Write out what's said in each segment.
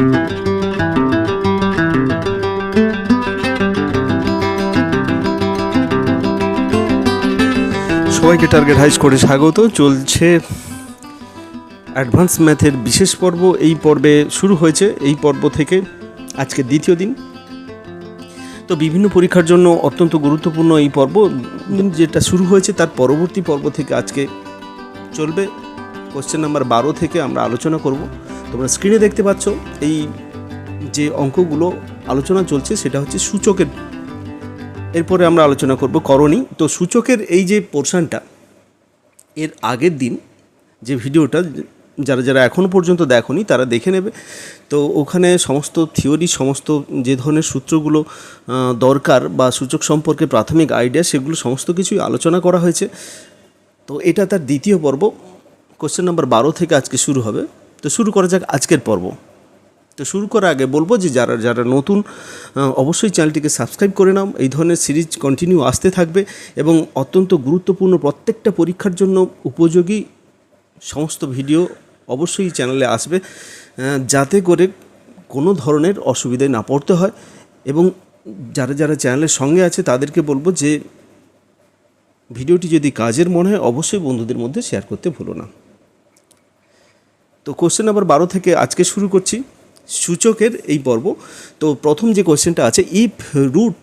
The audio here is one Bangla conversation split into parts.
সবাইকে টার্গেট হাই স্কোরে স্বাগত। চলছে অ্যাডভান্স ম্যাথের বিশেষ পর্ব। এই পর্বে শুরু হয়েছে, এই পর্ব থেকে আজকে দ্বিতীয় দিন। তো বিভিন্ন পরীক্ষার জন্য অত্যন্ত গুরুত্বপূর্ণ এই পর্ব, যেটা শুরু হয়েছে তার পরবর্তী পর্ব থেকে আজকে চলবে। কোশ্চেন নাম্বার 12 থেকে আমরা আলোচনা করব। তোমরা স্ক্রিনে দেখতে পাচ্ছ এই যে অঙ্কগুলো আলোচনা চলছে সেটা হচ্ছে সূচকের। এরপরে আমরা আলোচনা করব করণী। তো সূচকের এই যে পোর্শনটা, এর আগের দিন যে ভিডিওটা যারা যারা এখনও পর্যন্ত দেখোনি তারা দেখে নেবে। তো ওখানে সমস্ত থিওরি, সমস্ত যে ধরনের সূত্রগুলো দরকার বা সূচক সম্পর্কে প্রাথমিক আইডিয়া, সেগুলো সমস্ত কিছুই আলোচনা করা হয়েছে। তো এটা তার দ্বিতীয় পর্ব। কোশ্চেন নাম্বার 12 থেকে আজকে শুরু হবে। তো শুরু করা যাক আজকের পর্ব। তো শুরু করার আগে বলবো যে যারা যারা নতুন, অবশ্যই চ্যানেলটিকে সাবস্ক্রাইব করে নাও। এই ধরনের সিরিজ কন্টিনিউ আসতে থাকবে এবং অত্যন্ত গুরুত্বপূর্ণ প্রত্যেকটা পরীক্ষার জন্য উপযোগী সমস্ত ভিডিও অবশ্যই চ্যানেলে আসবে, যাতে করে কোনো ধরনের অসুবিধায় না পড়তে হয়। এবং যারা যারা চ্যানেলের সঙ্গে আছে তাদেরকে বলবো যে ভিডিওটি যদি কাজের মনে হয় অবশ্যই বন্ধুদের মধ্যে শেয়ার করতে ভুলো না। তো কোশ্চেন নাম্বার 12 থেকে আজকে শুরু করছি সূচকের এই পর্ব। তো প্রথম যে কোশ্চেনটা আছে, ইফ রুট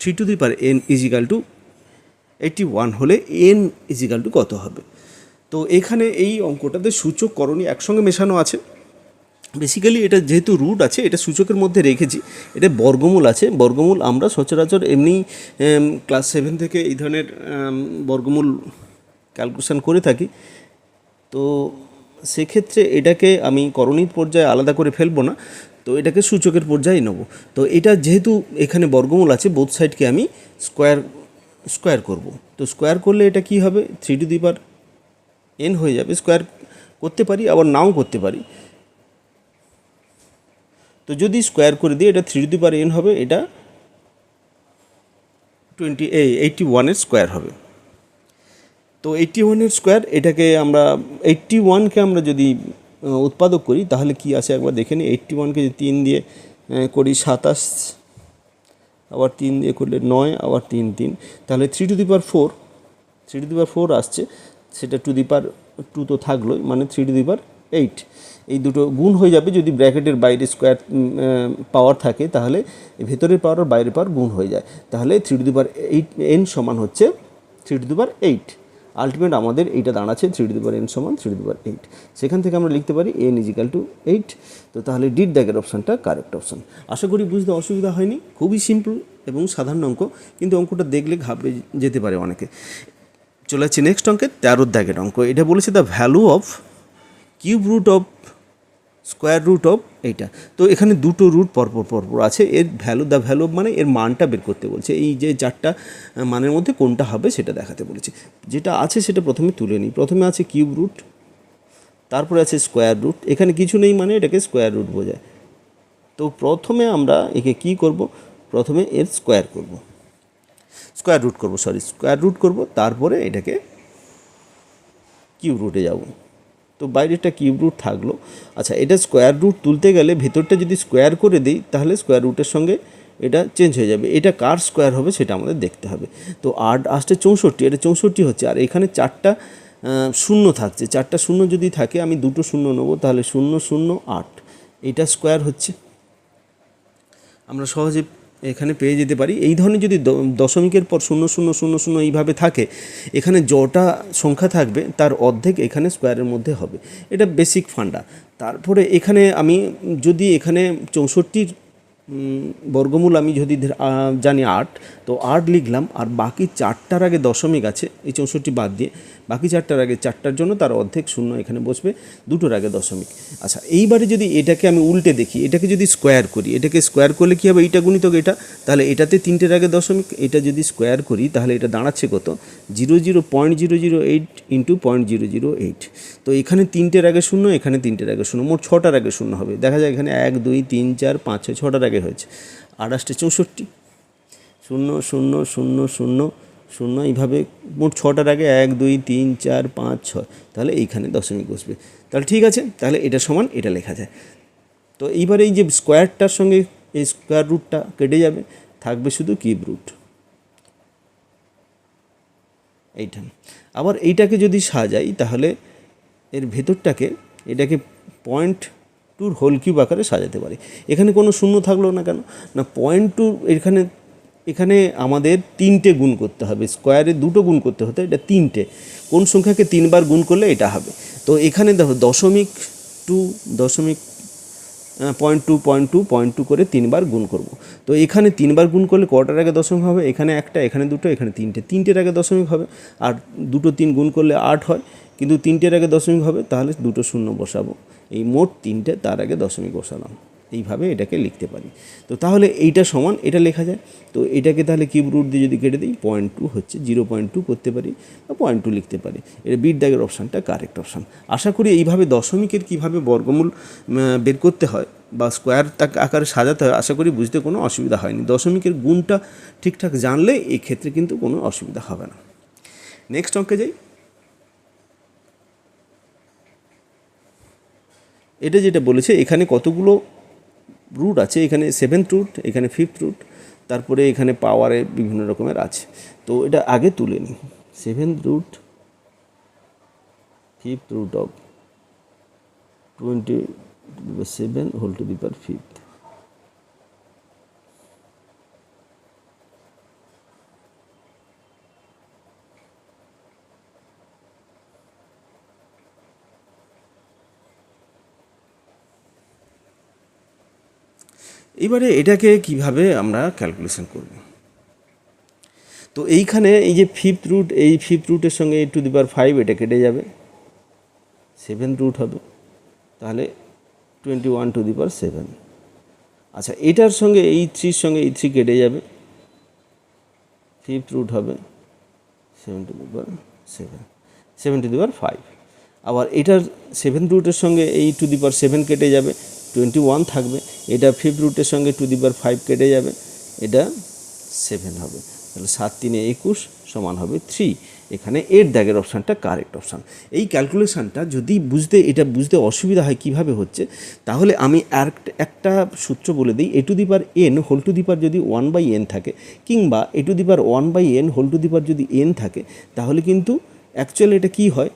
3n = 81 হলে n = কত হবে? তো এখানে এই অঙ্কটাতে সূচক করণী একসঙ্গে মেশানো আছে। বেসিক্যালি এটা যেহেতু রুট আছে, এটা সূচকের মধ্যে রেখেছি। এটা বর্গমূল আছে। বর্গমূল আমরা সচরাচর এমনি ক্লাস 7 থেকে এই ধরনের বর্গমূল ক্যালকুলেশন করে থাকি। তো সেক্ষেত্রে এটাকে আমি করণীর পর্যায়ে আলাদা করে ফেলবো না, তো এটাকে সূচকের পর্যায়ে নেব। তো এটা যেহেতু এখানে বর্গমূল আছে, বোথ সাইডকে আমি স্কোয়ার করব। তো স্কোয়ার করলে এটা কি হবে? 3n হয়ে যাবে। স্কোয়ার করতে পারি, আবার নাও করতে পারি। তো যদি স্কোয়ার করে দিই এটা 3n হবে, এটা 81-এর স্কোয়ার হবে। তো 81-এর স্কোয়ার, এটাকে আমরা 81কে আমরা যদি উৎপাদক করি তাহলে কি আসে একবার দেখে নিই। 81কে যদি 3 দিয়ে করি 27, আবার 3 দিয়ে করলে 9, আবার 3 তাহলে 3^4 আসছে। সেটা 2 তো থাকলোই, মানে 3^8। এই দুটো গুণ হয়ে যাবে। যদি ব্র্যাকেটের বাইরে স্কোয়ার পাওয়ার থাকে তাহলে ভেতরের পাওয়ার আর বাইরের পাওয়ার গুণ হয়ে যায়। তাহলে 3^8n সমান হচ্ছে 3^8। আলটিমেট আমাদের এইটা দাঁড়াচ্ছে 3n সমান 3^8। সেখান থেকে আমরা লিখতে পারি n = 8। তো তাহলে ডিড দাগের অপশানটা কারেক্ট অপশান। আশা করি বুঝতে অসুবিধা হয়নি। খুবই সিম্পল এবং সাধারণ অঙ্ক, কিন্তু অঙ্কটা দেখলে ঘাবড়ে যেতে পারে অনেকে। চলে যাচ্ছে নেক্সট অঙ্কে, 13 দাগের অঙ্ক। এটা বলেছে the value of cube root of square root of এইটা। তো এখানে দুটো রুট পরপর আছে। এর দ্য ভ্যালু মানে এর মানটা বের করতে বলছে। এই যে 4টা মানের মধ্যে কোনটা হবে সেটা দেখাতে বলেছে। যেটা আছে সেটা প্রথমে তুলে নিই। প্রথমে আছে কিউব রুট, তারপরে আছে স্কোয়ার রুট। এখানে কিছু নেই মানে এটাকে স্কোয়ার রুট বোঝায়। তো প্রথমে আমরা একে কি করব? প্রথমে এর স্কোয়ার রুট করব, তারপরে এটাকে কিউব রুটে যাব। তো বাইরেটা কিউব রুট থাকলো। আচ্ছা, এটা স্কোয়ার রুট তুলতে গেলে ভেতরটা যদি স্কোয়ার করে দিই তাহলে স্কোয়ার রুটের সঙ্গে এটা চেঞ্জ হয়ে যাবে। এটা কার স্কোয়ার হবে সেটা আমাদের দেখতে হবে। তো 8 আসছে 64, এটা 64 হচ্ছে। আর এখানে 4টা শূন্য থাকছে। 4টা শূন্য যদি থাকে আমি দুটো শূন্য নেবো, তাহলে 0 0 8। এটা স্কোয়ার হচ্ছে। আমরা সহজে এখানে পেয়ে যেতে পারি। এই ধরনের যদি দশমিকের পর 0 0 0 0 এইভাবে থাকে, এখানে যটা সংখ্যা থাকবে তার অর্ধেক এখানে স্কোয়ারের মধ্যে হবে। এটা বেসিক ফান্ডা। তারপরে এখানে আমি যদি এখানে 64 বর্গমূল আমি যদি জানি 8, তো 8 লিখলাম। আর বাকি 4টার আগে দশমিক আছে, এই 64 বাদ দিয়ে বাকি 4টার আগে 4টার জন্য তার অর্ধেক শূন্য এখানে বসবে, 2টোর আগে দশমিক। আচ্ছা, এইবারে যদি এটাকে আমি উল্টে দেখি, এটাকে যদি স্কোয়ার করি, এটাকে স্কোয়ার করলে কী হবে? এইটা গুণিতক এটা, তাহলে এটাতে 3টের আগে দশমিক। এটা যদি স্কোয়ার করি তাহলে এটা দাঁড়াচ্ছে কত? 0.008 × 0.008। তো এখানে 3টের আগে শূন্য, এখানে 3টের আগে শূন্য, মোট 6টার আগে শূন্য হবে। দেখা যায় এখানে 1 2 3 4 5 6 6টার আগে হয়েছে। 8 আসছে 64, 0 0 0 0 0, এইভাবে মোট 6টার আগে 1 2 3 4 5 6, তাহলে এইখানে দশমিক বসবে। তাহলে ঠিক আছে, তাহলে এটা সমান এটা লেখা যায়। তো এইবারে এই যে স্কোয়ারটার সঙ্গে এই স্কোয়ার রুটটা কেটে যাবে, থাকবে শুধু কিউব রুট এইটা। আবার এইটাকে যদি সাজাই তাহলে এর ভেতরটাকে এটাকে 0.2 হোল কিউব আকারে সাজাতে পারি। এখানে কোনো শূন্য থাকলো না কেন না, 0.2 এখানে আমাদের 3টে গুণ করতে হবে, স্কোয়ারে 2টো গুণ করতে হতো, এটা 3টে। কোন সংখ্যাকে 3বার গুণ করলে এটা হবে? তো এখানে দেখো 0.2 করে 3বার গুণ করব। তো এখানে 3বার গুণ করলে কটার আগে দশমিক হবে? এখানে একটা, এখানে দুটো, এখানে তিনটের আগে দশমিক হবে। আর 2 3 গুণ করলে 8 হয়, কিন্তু 3টের আগে দশমিক হবে, তাহলে 2 শূন্য বসাবো। এই মোট 3টে, তার আগে দশমিক বসালাম। এইভাবে এটাকে লিখতে পারি। তো তাহলে এইটা সমান এটা লেখা যায়। তো এটাকে তাহলে কিউব রুট দিয়ে যদি কেটে দিই, 0.2 হচ্ছে, 0.2 করতে পারি বা 0.2 লিখতে পারি। এটা বিট দাগের অপশানটা কারেক্ট অপশান। আশা করি এইভাবে দশমিকের কীভাবে বর্গমূল বের করতে হয় বা স্কোয়ার আকারে সাজাতে হয়, আশা করি বুঝতে কোনো অসুবিধা হয়নি। দশমিকের গুণটা ঠিকঠাক জানলে এই ক্ষেত্রে কিন্তু কোনো অসুবিধা হবে না। নেক্সট অঙ্কে যাই। এটা যেটা বলেছে, এখানে কতগুলো রুট আছে, এখানে 7th রুট, এখানে 5th রুট, তারপরে এখানে পাওয়ারে বিভিন্ন রকমের আছে। তো এটা আগে তুলে নিই। 7th root, 5th root of 27 whole to the power 5th। এবারে এটাকে কিভাবে আমরা ক্যালকুলেশন করব? তো এইখানে এই যে 5th রুট, এই 5th রুটের সঙ্গে 8 টু দি পাওয়ার 5 এটা কেটে যাবে, 7th রুট হবে, তাহলে 21 টু দি পাওয়ার 7। আচ্ছা, এটার সঙ্গে এই 3 সঙ্গে এই 3 কেটে যাবে, 5th রুট হবে 7 to the power 7, 7 to the power 5। আবার এটার 7th রুটের সঙ্গে এই টু দি পাওয়ার 7 কেটে যাবে, 21 থাকবে। এটা 5th রুটের সঙ্গে টু দি পাওয়ার 5 কেটে যাবে, এটা 7 হবে। তাহলে 7 3 21 সমান হবে 3। এখানে এর দাগের অপশানটা কারেক্ট অপশান। এই ক্যালকুলেশানটা যদি বুঝতে অসুবিধা হয় কীভাবে হচ্ছে, তাহলে আমি একটা সূত্র বলে দিই। A to the power n whole to the power যদি 1/n থাকে, কিংবা a to the power 1/n whole to the power যদি n থাকে, তাহলে কিন্তু অ্যাকচুয়ালি এটা কী হয়,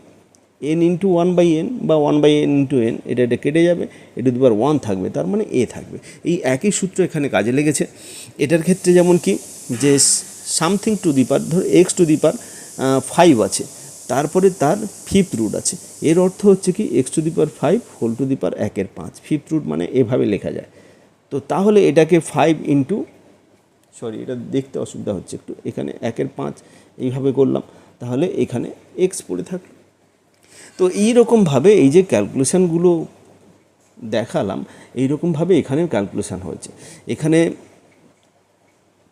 n ইন্টু 1/n বা 1/n ইন্টু n, এটা কেটে যাবে, এ টু দি পাওয়ার 1 থাকবে, তার মানে a থাকবে। এই একই সূত্র এখানে কাজে লেগেছে। এটার ক্ষেত্রে যেমন কি, যে সামথিং টু দি পাওয়ার, ধর x টু দি পাওয়ার 5 আছে, তারপরে তার 5th রুট আছে, এর অর্থ হচ্ছে কি x to the power 5 whole to the power 1/5, 5th root মানে এভাবে লেখা যায়। তো তাহলে এটাকে 5 ইন্টু, সরি এটা দেখতে অসুবিধা হচ্ছে একটু, এখানে 1/5 এইভাবে করলাম, তাহলে এখানে x পড়ে থাকলো। তো এইরকমভাবে এই যে ক্যালকুলেশানগুলো দেখালাম, এইরকমভাবে এখানেও ক্যালকুলেশান হয়েছে। এখানে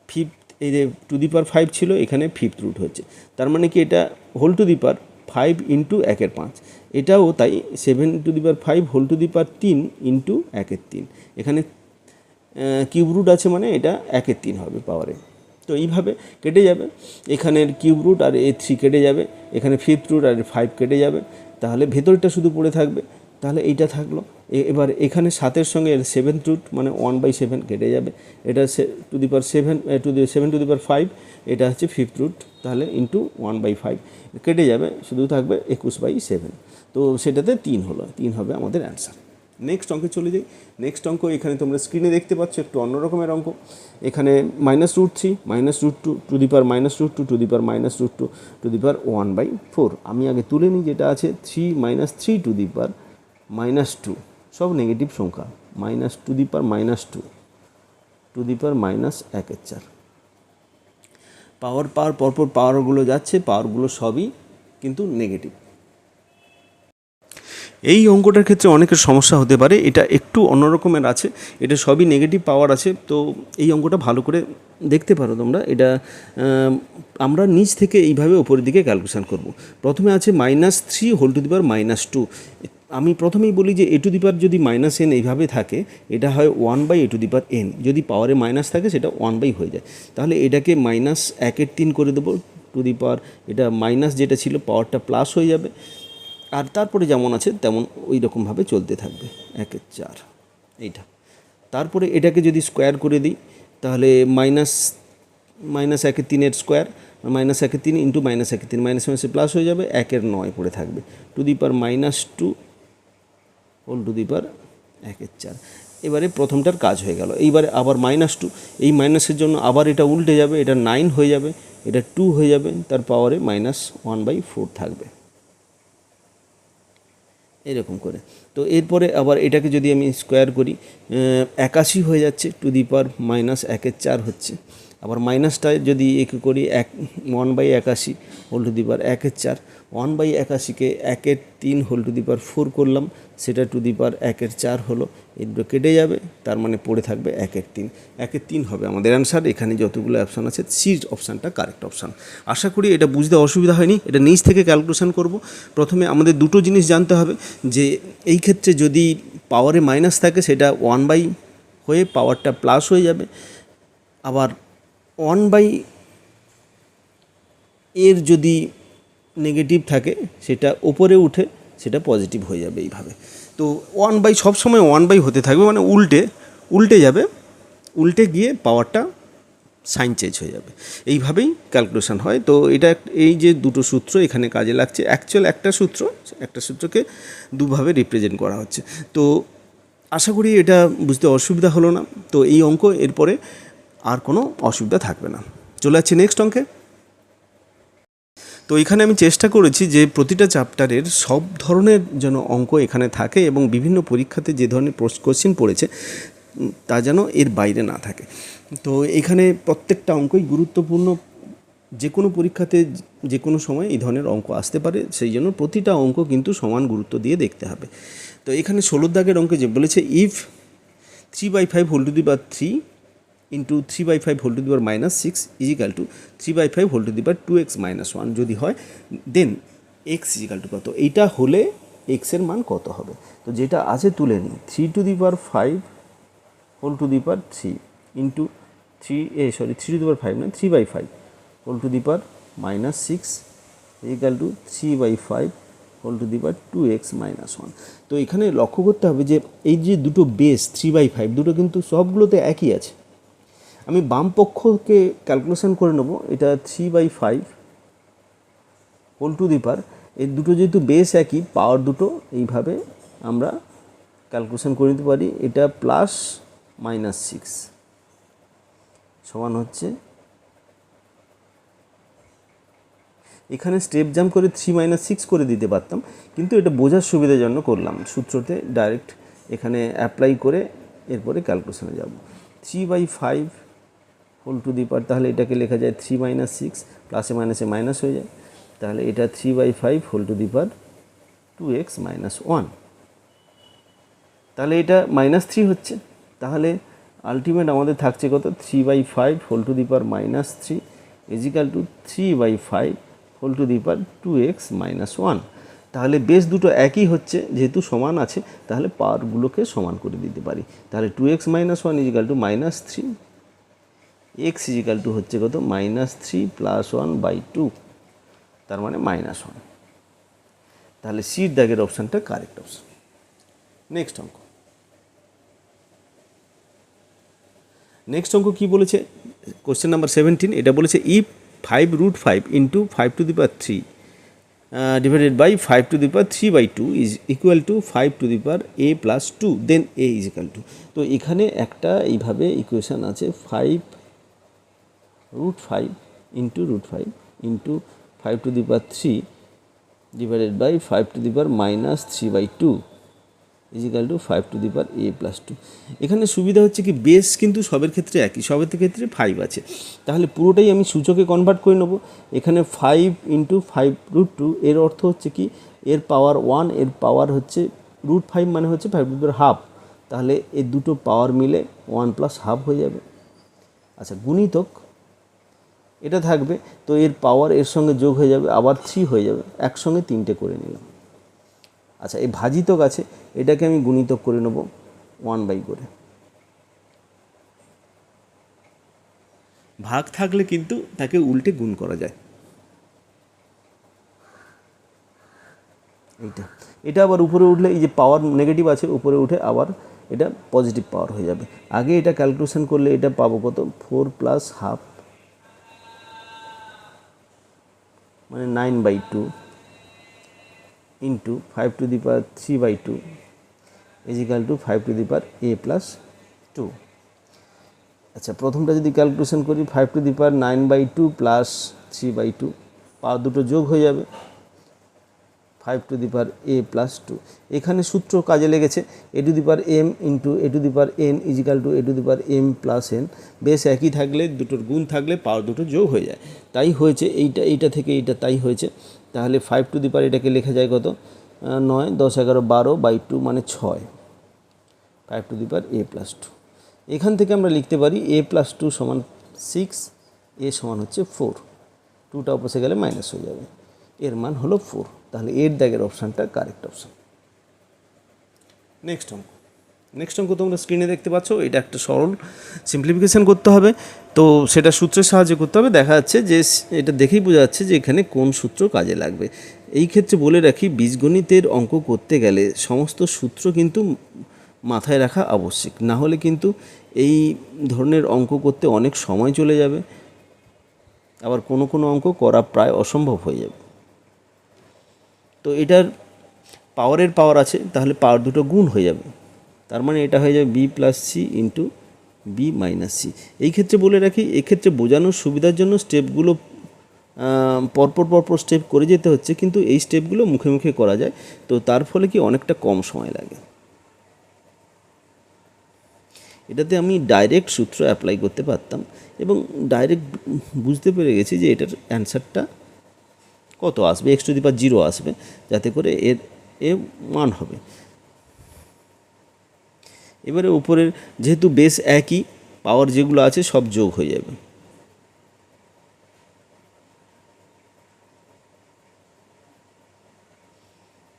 5th, এই যে টু দি পাওয়ার 5 ছিল, এখানে 5th রুট হচ্ছে, তার মানে কি এটা whole to the power 5 into 1/5। এটাও তাই, 7 to the power 5 whole to the power 3 into 1/3। এখানে কিউব রুট আছে মানে এটা 1/3 হবে পাওয়ারে। তো এইভাবে কেটে যাবে, এখানের কিউব রুট আর 3 কেটে যাবে, এখানে 5th রুট আর 5 কেটে যাবে, তাহলে ভেতরটা শুধু পড়ে থাকবে। তাহলে এইটা থাকলো। এবার এখানে 7-এর সঙ্গে 7th রুট মানে 1/7 কেটে যাবে, এটা to the power 7 to the power 5, এটা হচ্ছে 5th রুট, তাহলে ইন্টু 1/5 কেটে যাবে, শুধু থাকবে 21/7। তো সেটাতে 3 হলো, 3 হবে আমাদের অ্যান্সার। নেক্সট অঙ্কে চলে যাই। নেক্সট অঙ্ক এখানে তোমরা স্ক্রিনে দেখতে পাচ্ছ, একটু অন্য রকমের অঙ্ক। এখানে -√3 -√2 to the power -√2 to the power -√2 to the power 1/4। আমি আগে তুলে নিই, যেটা আছে 3 - 3 টু দি পাওয়ার -2, সব নেগেটিভ সংখ্যা, two the power -2 to the power -1/4। পাওয়ার পরপর পাওয়ারগুলো যাচ্ছে, পাওয়ারগুলো সবই কিন্তু নেগেটিভ। এই অঙ্কটার ক্ষেত্রে অনেকের সমস্যা হতে পারে, এটা একটু অন্যরকমের আছে, এটা সবই নেগেটিভ পাওয়ার আছে। তো এই অঙ্কটা ভালো করে দেখতে পারো তোমরা। এটা আমরা নিচ থেকে এইভাবে ওপরের দিকে ক্যালকুলেশন করব। প্রথমে আছে -3 হোল টু দি পাওয়ার -2। আমি প্রথমেই বলি যে এ টু দি পাওয়ার যদি -n এইভাবে থাকে, এটা হয় 1/a two the power n। যদি পাওয়ারে মাইনাস থাকে সেটা 1/, হয়ে যায়। তাহলে এটাকে -1/3 করে দেবো টু দি পাওয়ার, এটা মাইনাস যেটা ছিল পাওয়ারটা প্লাস হয়ে যাবে, আর তারপরে যেমন আছে তেমন ওই রকমভাবে চলতে থাকবে 1/4। এইটা। তারপরে এটাকে যদি স্কোয়ার করে দিই তাহলে -1/3 স্কোয়ার, -1/3 ইন্টু -1/3, মাইনাস মাইনাসে প্লাস হয়ে যাবে, 1/9 পড়ে থাকবে, to the power -2 whole to the power 1/4। এবারে প্রথমটার কাজ হয়ে গেল। এইবারে আবার -2, এই মাইনাসের জন্য আবার এটা উল্টে যাবে, এটা 9 হয়ে যাবে, এটা 2 হয়ে যাবে, তার পাওয়ারে -1/4 থাকবে, এরকম করে। তো এরপরে আবার এটাকে যদি আমি স্কোয়ার করি 81 হয়ে যাচ্ছে, টু দি পাওয়ার -1/4 হচ্ছে। আবার মাইনাসটা যদি একে করি 1/81 হোল টু দি পাওয়ার 1/4, 1/81কে 1/3 হোল টু দি পাওয়ার 4 করলাম, সেটা টু দি পাওয়ার 1/4 হলো, এগুলো কেটে যাবে, তার মানে পড়ে থাকবে 1/3। 1/3 হবে আমাদের অ্যান্সার। এখানে যতগুলো অপশান আছে সি অপশানটা কারেক্ট অপশান। আশা করি এটা বুঝতে অসুবিধা হয়নি। এটা নিচ থেকে ক্যালকুলেশন করব। প্রথমে আমাদের দুটো জিনিস জানতে হবে, যে এই ক্ষেত্রে যদি পাওয়ারে মাইনাস থাকে সেটা 1/, হয়ে পাওয়ারটা প্লাস হয়ে যাবে, আবার 1/, এর যদি নেগেটিভ থাকে সেটা ওপরে উঠে সেটা পজিটিভ হয়ে যাবে এইভাবে। তো 1/, সবসময় 1/, হতে থাকবে, মানে উল্টে যাবে, উল্টে গিয়ে পাওয়ারটা সাইন চেঞ্জ হয়ে যাবে, এইভাবেই ক্যালকুলেশন হয়। তো এটা এই যে দুটো সূত্র এখানে কাজে লাগছে, অ্যাকচুয়াল একটা সূত্রকে দুভাবে রিপ্রেজেন্ট করা হচ্ছে। তো আশা করি এটা বুঝতে অসুবিধা হলো না। তো এই অঙ্ক এরপরে আর কোনো অসুবিধা থাকবে না। চলে যাচ্ছি নেক্সট অঙ্কে। তো এখানে আমি চেষ্টা করেছি যে প্রতিটা চ্যাপ্টারের সব ধরনের যেন অঙ্ক এখানে থাকে, এবং বিভিন্ন পরীক্ষাতে যে ধরনের কোশ্চেন পড়েছে তা যেন এর বাইরে না থাকে। তো এখানে প্রত্যেকটা অঙ্কই গুরুত্বপূর্ণ, যে কোনো পরীক্ষাতে যে কোনো সময় এই ধরনের অঙ্ক আসতে পারে, সেই জন্য প্রতিটা অঙ্ক কিন্তু সমান গুরুত্ব দিয়ে দেখতে হবে। তো এখানে 16 দাগের অঙ্কে যে বলেছে, if 3/5 whole to the power 3 into 3/5 whole to the power -6 is equal to 3/5 whole to the power 2x - 1 যদি হয়, দেন x ইজিক্যাল টু কত। এইটা হলে x এর মান কত হবে। তো যেটা আছে তুলে নিই, 3 to the power 5 whole to the power 3 into 3 to the power 5 না, 3/5 whole to the power -6 is equal to 3/5 whole to the power 2x - 1। তো এখানে লক্ষ্য করতে হবে যে এই যে দুটো বেস 3/5 দুটো কিন্তু সবগুলোতে একই আছে। আমি বাম পক্ষকে ক্যালকুলেশন করে নেব, এটা 3/5 হোল টু দি পাওয়ার, এই দুটো যেহেতু বেস একই, পাওয়ার দুটো এইভাবে আমরা ক্যালকুলেশন করে নিতে পারি। এটা +-6 সমান হচ্ছে, এখানে স্টেপ জাম্প করে 3 - 6 করে দিতে পারতাম, কিন্তু এটা বোঝার সুবিধার জন্য করলাম, সূত্রতে ডাইরেক্ট এখানে অ্যাপ্লাই করে এরপরে ক্যালকুলেশনে যাব। 3/5 হোল টু দি পাওয়ার, তাহলে এটাকে লেখা যায় 3 - 6, প্লাসে মাইনাসে মাইনাস হয়ে যায়, তাহলে এটা 3/5 whole to the power 2x - 1। তাহলে এটা -3 হচ্ছে, তাহলে আলটিমেট আমাদের থাকছে কত, 3/5 whole to the power -3 is equal to 3/5 whole to the power 2x - 1। তাহলে বেস দুটো একই হচ্ছে, যেহেতু সমান আছে তাহলে পাওয়ারগুলোকে সমান করে দিতে পারি। তাহলে 2x - 1 is equal to -3, x is equal to হচ্ছে কত, -3 + 1/2, তার মানে -1। তাহলে সির দাগের অপশানটা কারেক্ট অপশান। নেক্সট অঙ্ক কী বলেছে, কোশ্চেন নাম্বার 17, এটা বলেছে if 5√5 into 5 to the power 3 divided by 5 to the power 3/2 is equal to 5 to the power a + 2, then a is equal to. তো এখানে একটা এইভাবে ইকুয়েশান আছে, 5√5 into √5 into 5 to the power 3 divided by 5 to the power -3/2 is equal to 5 to the power a + 2। এখানে সুবিধা হচ্ছে কি, বেস কিন্তু সবের ক্ষেত্রে একই, সবের ক্ষেত্রে 5 আছে, তাহলে পুরোটাই আমি সূচকে কনভার্ট করে নেব। এখানে 5 ইন্টু 5√2, এর অর্থ হচ্ছে কি, এর পাওয়ার 1, এর পাওয়ার হচ্ছে √5, মানে হচ্ছে 5 টু দি পাওয়ার হাফ, তাহলে এর দুটো পাওয়ার মিলে 1 + হাফ হয়ে যাবে। আচ্ছা, গুণিতক এটা থাকবে, তো এর পাওয়ার এর সঙ্গে যোগ হয়ে যাবে, আবার 3 হয়ে যাবে, একসঙ্গে 3টে করে নিলাম। আচ্ছা, এই ভাজিতক আছে, এটাকে আমি গুণিতক করে নেব 1/, করে। ভাগ থাকলে কিন্তু তাকে উল্টে গুণ করা যায়। এটা আবার উপরে উঠলে, এই যে পাওয়ার নেগেটিভ আছে, উপরে উঠে আবার এটা পজিটিভ পাওয়ার হয়ে যাবে। আগে এটা ক্যালকুলেশন করলে এটা পাবো কত, 4 প্লাস হাফ মানে 9/2 ইন্টু 5^3/2 ইজিক্যাল টু 5^a+2। আচ্ছা, প্রথমটা যদি ক্যালকুলেশন করি 5^9/2 প্লাস 3/2, পাওয়ার দুটো যোগ হয়ে যাবে 5^a+2। এখানে সূত্র কাজে লেগেছে, a⁴m into a⁴n is equal two a⁴m+n। বেশ একই থাকলে দুটোর গুণ থাকলে পাওয়ার দুটো যোগ হয়ে যায়, তাই হয়েছে এইটা থেকে এইটা তাই হয়েছে। তাহলে 5 এটাকে লেখা যায় কত, 9, 10, 11, 12/2 মানে 6, 5^a+2। এখান থেকে আমরা লিখতে পারি a+2 সমান 6, a সমান হচ্ছে 4, 2টা অপোসে গেলে মাইনাস হয়ে যাবে, এর মান হলো 4। তাহলে এর দাগের অপশানটা কারেক্ট অপশান। নেক্সট অঙ্ক তোমরা স্ক্রিনে দেখতে পাচ্ছ, এটা একটা সরল সিম্পলিফিকেশান করতে হবে, তো সেটা সূত্রের সাহায্যে করতে হবে। দেখা যাচ্ছে যে এটা দেখেই বোঝা যাচ্ছে যে এখানে কোন সূত্র কাজে লাগবে। এই ক্ষেত্রে বলে রাখি, বীজগণিতের অঙ্ক করতে গেলে সমস্ত সূত্র কিন্তু মাথায় রাখা আবশ্যিক, না হলে কিন্তু এই ধরনের অঙ্ক করতে অনেক সময় চলে যাবে, আবার কোনো অঙ্ক করা প্রায় অসম্ভব হয়ে যাবে। তো এটার পাওয়ার আছে, তাহলে পাওয়ার দুটো গুণ হয়ে যাবে, তার মানে এটা হয়ে যাবে b+c ইন্টু b-c। এই ক্ষেত্রে বলে রাখি, এক্ষেত্রে বোঝানোর সুবিধার জন্য স্টেপগুলো পরপর স্টেপ করে যেতে হচ্ছে, কিন্তু এই স্টেপগুলো মুখে মুখে করা যায়, তো তার ফলে কি অনেকটা কম সময় লাগে। এটাতে আমি ডাইরেক্ট সূত্র অ্যাপ্লাই করতে পারতাম এবং ডাইরেক্ট বুঝতে পেরে গেছি যে এটার অ্যান্সারটা কত আসবে, x⁴ আসবে, যাতে করে এর মান হবে। এবারে উপরের যেহেতু বেস একই, পাওয়ার যেগুলো আছে সব যোগ হয়ে যাবে।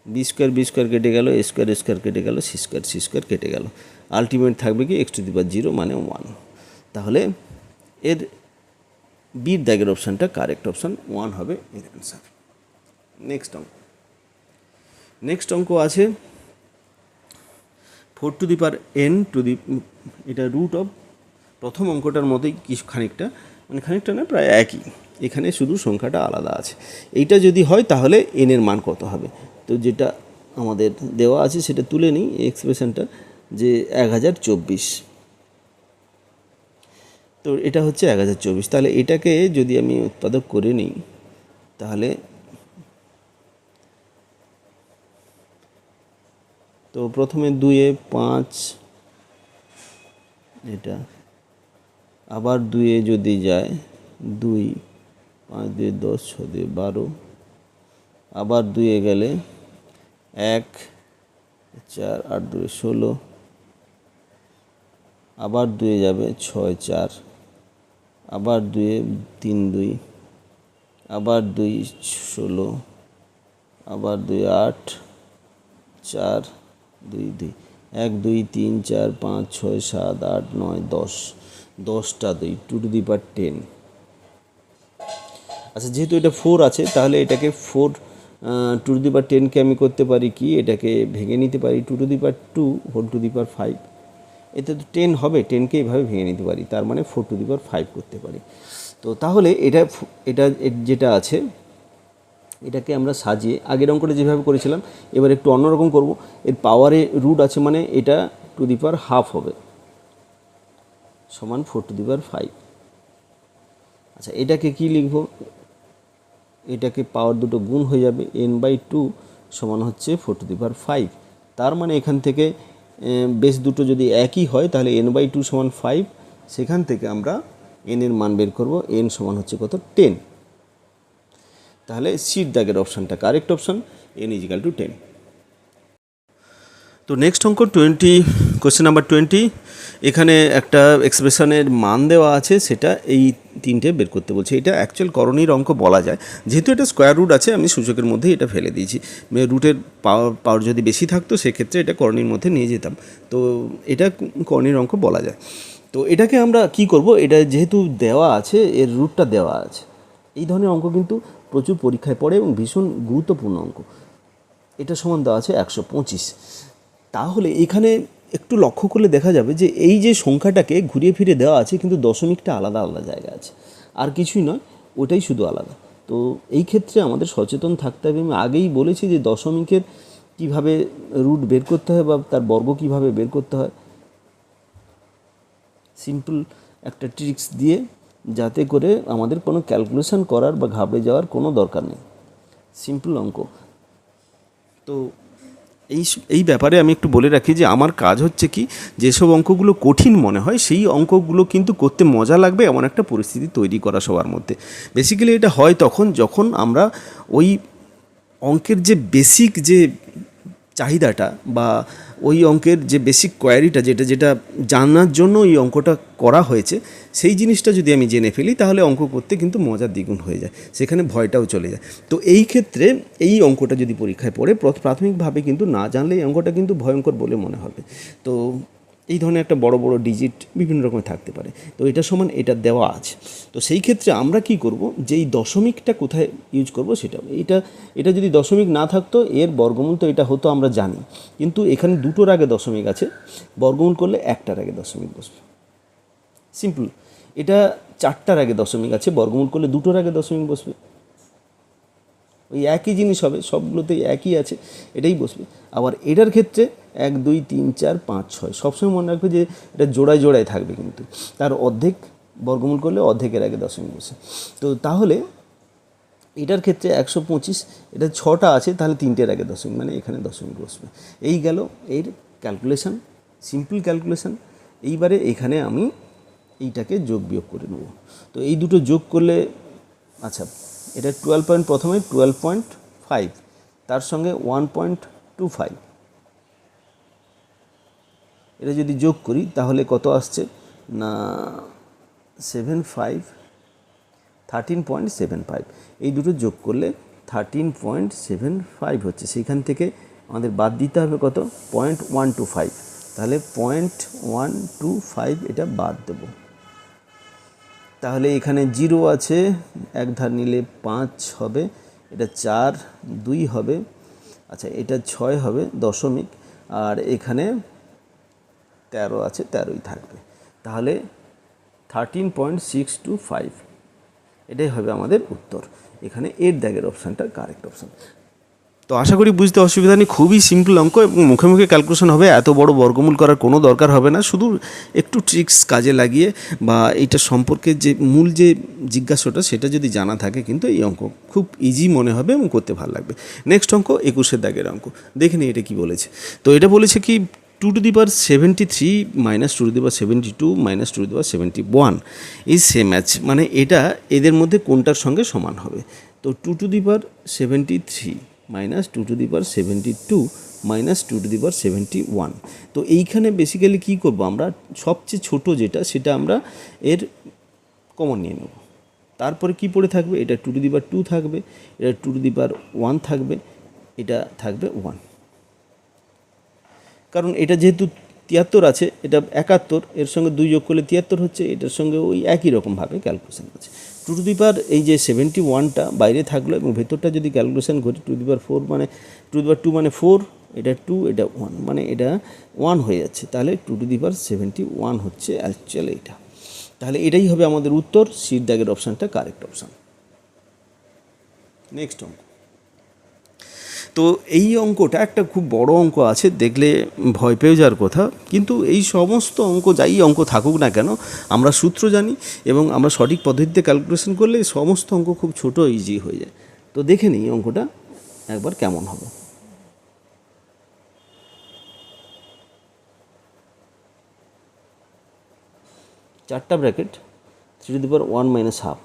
b² কেটে গেল, a² কেটে গেল, c² কেটে গেল, আলটিমেট থাকবে কি x⁴ মানে 1। তাহলে এর বির দাগের অপশানটা কারেক্ট অপশান, 1 হবে এর অ্যান্সার। নেক্সট অঙ্ক আছে 4n এটা রুট অফ, প্রথম অঙ্কটার মতোই কিছু খানিকটা না প্রায় একই, এখানে শুধু সংখ্যাটা আলাদা আছে। এইটা যদি হয় তাহলে n এর মান কত হবে, তো যেটা আমাদের দেওয়া আছে সেটা তুলে নিই এক্সপ্রেশনটা, যে 1024। তো এটা হচ্ছে 1024, তাহলে এটাকে যদি আমি উৎপাদক করে নিই তাহলে, তো প্রথমে 2 5, এটা আবার 2 যদি যায় 2, 5 2 10, 6 2 12, আবার 2 গেলে 1 4, 8 2 16, আবার 2 যাবে 6 4, আবার 2 3 2, আবার 2 16, আবার 2 8 4 2 2, 1 2 3 4 5 6 7 8 9 10, 10টা 2, 2^10। আচ্ছা, যেহেতু এটা 4 আছে তাহলে এটাকে 4 2^10কে আমি করতে পারি কি, এটাকে ভেঙে নিতে পারি 2^2 4^5, এতে তো 10 হবে, 10কে এইভাবে ভেঙে নিতে পারি, তার মানে 4^5 করতে পারি। তো তাহলে এটা যেটা আছে এটাকে আমরা সাজিয়ে আগের অঙ্কটা যেভাবে করেছিলাম এবার একটু অন্যরকম করব। এর পাওয়ারে রুট আছে মানে এটা ½ হবে, সমান 4^5। আচ্ছা, এটাকে কি লিখব, এটাকে পাওয়ার দুটো গুণ হয়ে যাবে, n/2 সমান হচ্ছে 4^5। তার মানে এখান থেকে বেস দুটো যদি একই হয় তাহলে n/2 সমান 5, সেখান থেকে আমরা n এর মান বের করব, n সমান হচ্ছে কত, 10। তাহলে সির দাগের অপশানটা কারেক্ট অপশান, n = 10। তো নেক্সট অঙ্ক কোয়েশ্চেন নাম্বার 20, এখানে একটা এক্সপ্রেশনের মান দেওয়া আছে, সেটা এই 3টে বের করতে বলছে। এটা অ্যাকচুয়াল করণীর অঙ্ক বলা যায়, যেহেতু এটা স্কোয়ার রুট আছে আমি সূচকের মধ্যেই এটা ফেলে দিয়েছি। রুটের পাওয়ার যদি বেশি থাকতো সেক্ষেত্রে এটা করণীর মধ্যে নিয়ে যেতাম, তো এটা করণীর অঙ্ক বলা যায়। তো এটাকে আমরা কি করব, এটা যেহেতু দেওয়া আছে, এর রুটটা দেওয়া আছে, এই ধরনের অঙ্ক কিন্তু প্রচুর পরীক্ষায় পড়ে এবং ভীষণ গুরুত্বপূর্ণ অঙ্ক। এটা সমান দেওয়া আছে 125। তাহলে এখানে একটু লক্ষ্য করলে দেখা যাবে যে এই যে সংখ্যাটাকে ঘুরিয়ে ফিরে দেওয়া আছে, কিন্তু দশমিকটা আলাদা আলাদা জায়গা আছে, আর কিছুই নয়, ওটাই শুধু আলাদা। তো এই ক্ষেত্রে আমাদের সচেতন থাকতে হবে। আমি আগেই বলেছি যে দশমিকের কীভাবে রুট বের করতে হয় বা তার বর্গ কীভাবে বের করতে হয়, সিম্পল একটা ট্রিক্স দিয়ে, যাতে করে আমাদের কোনো ক্যালকুলেশন করার বা ঘাবড়ে যাওয়ার কোনো দরকার নেই, সিম্পল অঙ্ক। তো এই ব্যাপারে আমি একটু বলে রাখি যে আমার কাজ হচ্ছে কি, যেসব অঙ্কগুলো কঠিন মনে হয় সেই অঙ্কগুলো কিন্তু করতে মজা লাগবে এমন একটা পরিস্থিতি তৈরি করা সবার মধ্যে। বেসিক্যালি এটা হয় তখন যখন আমরা ওই অঙ্কের যে বেসিক যে চাহিদাটা বা ওই অঙ্কের যে বেসিক কোয়ারিটা, যেটা জানার জন্য এই অঙ্কটা করা হয়েছে, সেই জিনিসটা যদি আমি জেনে ফেলি তাহলে অঙ্ক করতে কিন্তু মজার দ্বিগুণ হয়ে যায়, সেখানে ভয়টাও চলে যায়। তো এই ক্ষেত্রে এই অঙ্কটা যদি পরীক্ষায় পড়ে, প্রাথমিকভাবে কিন্তু না জানলে এই অঙ্কটা কিন্তু ভয়ঙ্কর বলে মনে হবে। তো এই ধরনের একটা বড় বড় ডিজিট বিভিন্ন রকমের থাকতে পারে, তো এটা সমান এটা দেওয়া আছে। তো সেই ক্ষেত্রে আমরা কি করব, যে এই দশমিকটা কোথায় ইউজ করব সেটা, এটা যদি দশমিক না থাকতো এর বর্গমূল তো এটা হতো আমরা জানি, কিন্তু এখানে দুটোর আগে দশমিক আছে, বর্গমূল করলে একটার আগে দশমিক বসবে, সিম্পল। এটা চারটার আগে দশমিক আছে, বর্গমূল করলে দুটোর আগে দশমিক বসবে, ওই একই জিনিস হবে, সবগুলোতেই একই আছে, এটাই বসবে। আবার এটার ক্ষেত্রে 1 2 3 4 5 6 সবসময় মনে রাখবে যে এটা জোড়ায় জোড়ায় থাকবে, কিন্তু তার অর্ধেক বর্গমূল করলে অর্ধেকের আগে দশমিক বসে। তো তাহলে এটার ক্ষেত্রে 125, এটা 6টা আছে, তাহলে 3টের আগে দশমিক, মানে এখানে দশমিক বসবে। এই গেল এর ক্যালকুলেশন, সিম্পল ক্যালকুলেশন। এইবারে এখানে আমি এইটাকে যোগ বিয়োগ করে নেব। তো এই দুটো যোগ করলে, আচ্ছা এটা 12 পয়েন্ট, প্রথমে 12.5, তার সঙ্গে 1.25, এটা যদি যোগ করি তাহলে কত আসছে না 13.75, এই দুটো যোগ করলে 13.75 হচ্ছে। সেইখান থেকে আমাদের বাদ দিতে হবে কত, 0.125, তাহলে 0.125 এটা বাদ দেব। তাহলে এখানে 0 আছে, এক ধার নিলে 5 হবে, এটা 4 2 হবে, আচ্ছা এটা 6 হবে দশমিক, আর এখানে 13 আছে, 13ই থাকবে। তাহলে 13.625, এটাই হবে আমাদের উত্তর। এখানে এর দাগের অপশানটা কারেক্ট অপশান। তো আশা করি বুঝতে অসুবিধা নেই, খুবই সিম্পল অঙ্ক এবং মুখে মুখে ক্যালকুলেশন হবে, এত বড় বর্গমূল করার কোনো দরকার হবে না, শুধু একটু ট্রিক্স কাজে লাগিয়ে বা এইটা সম্পর্কে যে মূল যে জিজ্ঞাসাটা সেটা যদি জানা থাকে, কিন্তু এই অঙ্ক খুব ইজি মনে হবে এবং করতে ভালো লাগবে। নেক্সট অঙ্ক 21 দাগের অঙ্ক, দেখে নিই এটা কী বলেছে। তো এটা বলেছে কি 2^73 - 2^72 - 2^71 ইজ সেম অ্যাজ, মানে এটা এদের মধ্যে কোনটার সঙ্গে সমান হবে। তো 2^73 - 2^72 - 2^71, তো এইখানে বেসিক্যালি কী করবো আমরা, সবচেয়ে ছোট যেটা সেটা আমরা এর কমন নিয়ে নেব। তারপরে কি পড়ে থাকবে, এটা 2^2 থাকবে, এটা 2^1 থাকবে, এটা থাকবে 1, কারণ এটা যেহেতু 73 আছে, এটা 71, এর সঙ্গে 2 যোগ করলে 73 হচ্ছে, এটার সঙ্গে ওই একই রকমভাবে ক্যালকুলেশন আছে। 2^, বাইরে থাকলো এবং ভেতরটা যদি ক্যালকুলেশন করি 2^4 মানে 2^2 মানে 4, এটা 2, এটা 1, মানে এটা 1 হয়ে যাচ্ছে, তাহলে 2^71 হচ্ছে অ্যাকচুয়াল এইটা। তাহলে এটাই হবে আমাদের উত্তর, সির দাগের অপশানটা কারেক্ট অপশান। নেক্সট অঙ্ক। তো এই অঙ্কটা একটা খুব বড় অঙ্ক আছে, দেখলে ভয় পেয়ে যাওয়ার কথা, কিন্তু এই সমস্ত অঙ্ক, যাই অঙ্ক থাকুক না কেন, আমরা সূত্র জানি এবং আমরা সঠিক পদ্ধতিতে ক্যালকুলেশন করলে সমস্ত অঙ্ক খুব ছোট ইজি হয়ে যায়। তো দেখে নিই অঙ্কটা একবার কেমন হবে। চারটা ব্র্যাকেট, 3^1 - ½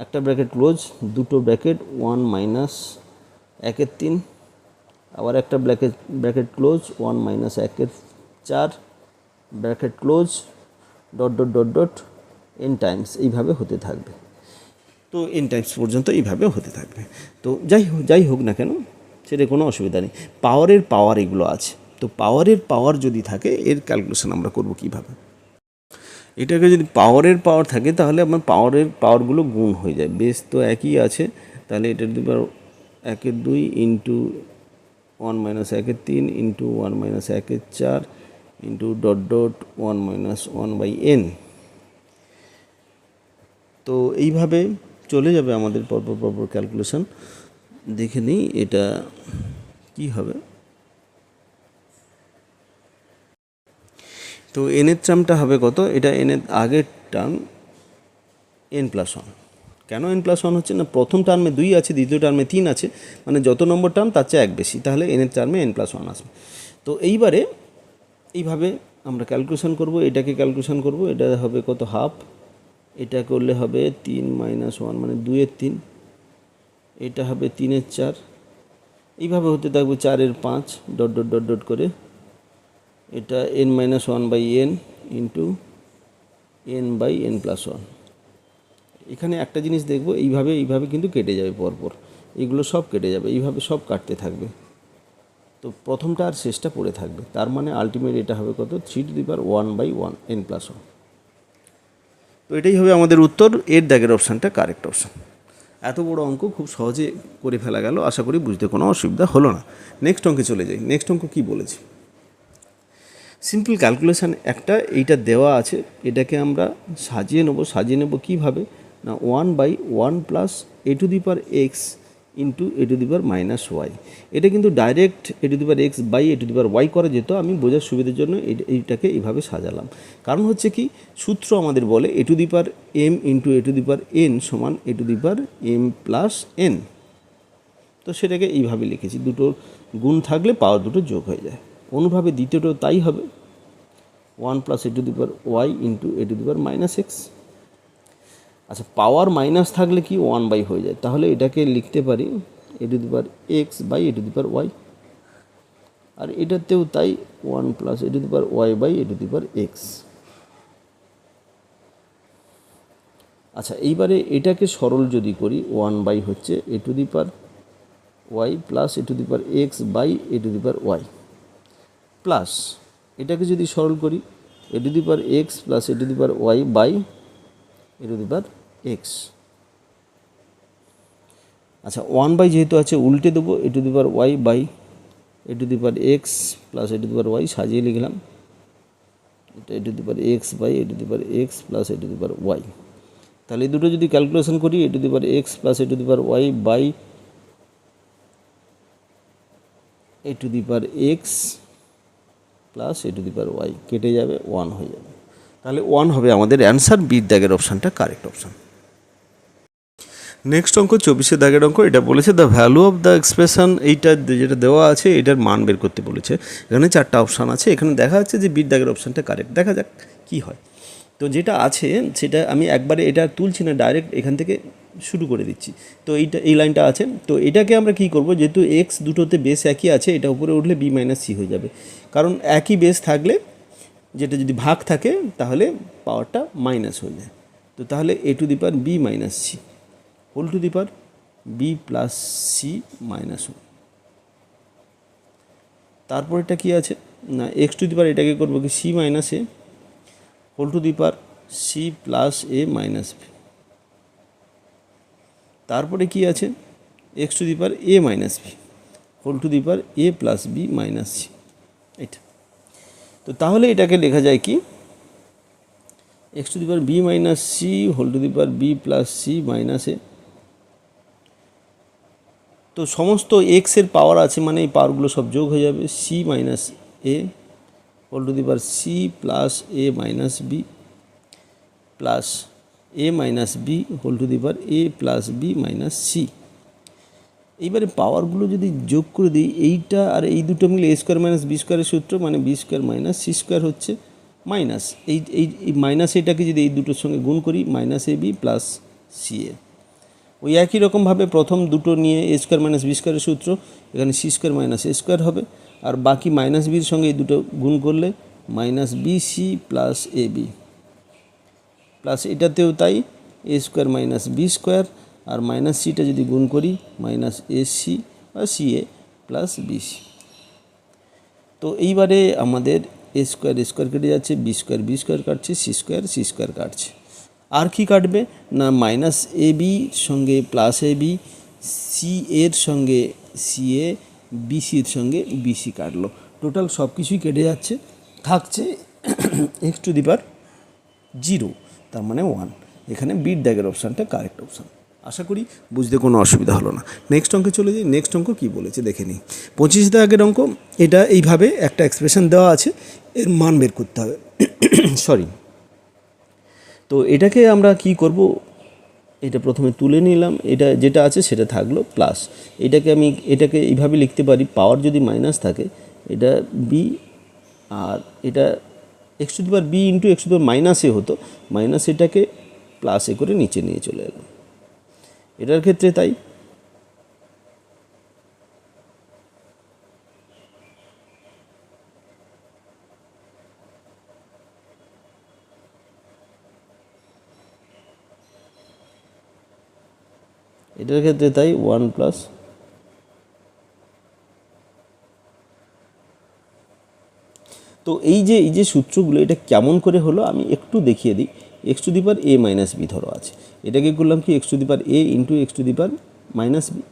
একটা ব্র্যাকেট ক্লোজ, দুটো ব্র্যাকেট 1 - 1/3, আবার একটা bracket close 1 - 1/4, bracket close dot dot dot dot n Times, এইভাবে হতে থাকবে। তো n টাইমস পর্যন্ত এইভাবে হতে থাকবে। তো যাই হোক না কেন, সেটা কোনো অসুবিধা নেই। পাওয়ার এগুলো আছে, তো পাওয়ার যদি থাকে এর ক্যালকুলেশন আমরা করব কীভাবে। এটাকে যদি পাওয়ার থাকে তাহলে আমার পাওয়ারগুলো গুণ হয়ে যায়, বেস তো একই আছে, তাহলে এটা যদি 1/2 × 1 - 1/3 × 1 - 1/4 into dot dot 1 minus 1/n। তো এইভাবে চলে যাবে আমাদের পরপর ক্যালকুলেশন। দেখে নিই এটা কি হবে। তো এনের টার্মটা হবে কত, এটা এনের আগের টার্ম n+1। কেন n+1 হচ্ছে না, প্রথম টার্মে 2 আছে, দ্বিতীয় টার্মে 3 আছে, মানে যত নম্বর টার্ম তার চেয়ে এক বেশি, তাহলে এনের টার্মে n+1 আসবে। তো এইবারে এইভাবে আমরা ক্যালকুলেশন করব, এটাকে ক্যালকুলেশন করব, এটা হবে কত হাফ, এটা করলে হবে 3 - 1 মানে 2/3, এটা হবে 3/4, এইভাবে হতে থাকবে 4/5 ডট ডট ডট ডট করে, এটা n-1/n ইন্টু n/n+1। এখানে একটা জিনিস দেখব, এইভাবে কিন্তু কেটে যাবে পরপর, এগুলো সব কেটে যাবে, এইভাবে সব কাটতে থাকবে। তো প্রথমটা আর শেষটা পড়ে থাকবে, তার মানে আলটিমেট এটা হবে কত 3^1 n+1। তো এটাই হবে আমাদের উত্তর, এর দাগের অপশানটা কারেক্ট অপশান। এত বড় অঙ্ক খুব সহজে করে ফেলা গেল, আশা করি বুঝতে কোনো অসুবিধা হলো না। নেক্সট অঙ্কে চলে যাই। নেক্সট অঙ্ক কী বলেছি, সিম্পল ক্যালকুলেশান একটা, এইটা দেওয়া আছে, এটাকে আমরা সাজিয়ে নেব কীভাবে না 1/1 প্লাস a⁴x ইন্টু a⁻−y। এটা কিন্তু ডাইরেক্ট a⁴x বাই a⁴y করা যেত, আমি বোঝার সুবিধার জন্য এইটাকে এইভাবে সাজালাম। কারণ হচ্ছে কি, সূত্র আমাদের বলে a⁴m ইন্টু a⁴n সমান a⁴m+n। তো সেটাকে এইভাবে লিখেছি, দুটোর গুণ থাকলে পাওয়ার দুটো যোগ হয়ে যায়। অনুভাবে দ্বিতীয়টাও তাই হবে, 1 প্লাস a⁴y ইন্টু a⁻−x। আচ্ছা, পাওয়ার মাইনাস থাকলে কি 1/, হয়ে যায়, তাহলে এটাকে লিখতে পারি a⁴x বাই a⁴y, আর এটাতেও তাই 1 প্লাস a⁴y বাই a⁴x। আচ্ছা, এইবারে এটাকে সরল যদি করি, 1/, হচ্ছে a⁴y plus a⁴x by a⁴y, plus এটাকে যদি সরল করি a⁴x plus a⁴y by a⁴x। আচ্ছা, 1/, যেহেতু আছে উল্টে দেবো, a⁴y by a⁴x plus a⁴y সাজিয়ে লিখলাম, এটা a⁴x by a⁴x plus a⁴y। তাহলে এই দুটো যদি ক্যালকুলেশন করি, a⁴x plus a⁴y by a⁴x plus a⁴y কেটে যাবে, 1 হয়ে যাবে। তাহলে 1 হবে আমাদের অ্যান্সার, বির দাগের অপশানটা কারেক্ট অপশান। নেক্সট অঙ্ক 24 দাগের অঙ্ক, এটা বলেছে the value of the expression, এইটা যেটা দেওয়া আছে এটার মান বের করতে বলেছে। এখানে 4টা অপশান আছে, এখানে দেখা যাচ্ছে যে বির দাগের অপশানটা কারেক্ট, দেখা যাক কী হয়। তো যেটা আছে সেটা আমি একবারে এটা তুলছি না, ডাইরেক্ট এখান থেকে শুরু করে দিচ্ছি। তো এই লাইনটা আছে, তো এটাকে আমরা কী করব, যেহেতু এক্স দুটোতে বেস একই আছে, এটা উপরে উঠলে b-c হয়ে যাবে, কারণ একই বেস থাকলে যেটা যদি ভাগ থাকে তাহলে পাওয়ারটা মাইনাস হয়ে যায়। তো তাহলে a⁴b-c whole to the power b+c-1। তারপর এটা কী আছে না x⁴ এটাকে করবো কি c-a whole to the power c+a-b। তারপরে কি আছে x⁴a-b whole to the power a+b-c, এটা। তো তাহলে এটাকে লেখা যায় কি x⁴b-c whole to the power b+c-a। তো সমস্ত এক্সের পাওয়ার আছে, মানে এই পাওয়ারগুলো সব যোগ হয়ে যাবে, c-a whole to the power c+a-b plus a-b whole to the power a+b-c। এইবারে পাওয়ারগুলো যদি যোগ করে দিই, এইটা আর এই দুটো মিলে a² - b² সূত্র, মানে b² - c² হচ্ছে মাইনাস এই মাইনাস এটাকে যদি এই দুটোর সঙ্গে গুণ করি -ab প্লাস ca। ওই একই রকমভাবে প্রথম দুটো নিয়ে a² - b² সূত্র, এখানে c² - a² হবে, আর বাকি -bর সঙ্গে এই দুটো গুণ করলে -bc প্লাস ab প্লাস এটাতেও তাই a² - b², আর -cটা যদি গুণ করি -ac বা ca প্লাস bc। তো এইবারে আমাদের a² কেটে যাচ্ছে, b² কাটছে, c² কাটছে, আর কি কাটবে না -ab সঙ্গে +ab, c এর সঙ্গে ca, bc এর সঙ্গে bc কাটলো, টোটাল সব কিছুই কেটে যাচ্ছে, থাকছে এক্স টু দি পাওয়ার 0, তার মানে 1। এখানে বিট দাগের অপশানটা কারেক্ট অপশান। আশা করি বুঝতে কোনো অসুবিধা হলো না। নেক্সট অঙ্কে চলে যাই। নেক্সট অঙ্ক কী বলেছে দেখে নিই। 25 দাগের অঙ্ক। এটা এইভাবে একটা এক্সপ্রেশন দেওয়া আছে, এর মান বের করতে হবে। সরি, তো এটাকে আমরা কি করব, এটা প্রথমে তুলে নিলাম, এটা যেটা আছে সেটা থাকলো প্লাস। এটাকে এইভাবে লিখতে পারি, পাওয়ার যদি মাইনাস থাকে এটা বি, আর এটা x to the power b into x to the power minus a হতো, মাইনাস এটাকে প্লাস এ করে নিচে নিয়ে চলে এলাম। এটার ক্ষেত্রে তাই। এটার ক্ষেত্রে তাই 1 প্লাস তো এই যে সূত্রগুলো এটা কেমন করে হলো আমি একটু দেখিয়ে দিই। X to the power a minus b ধরো আছে, এটাকে করলাম কি x to the power a into x to the power minus b.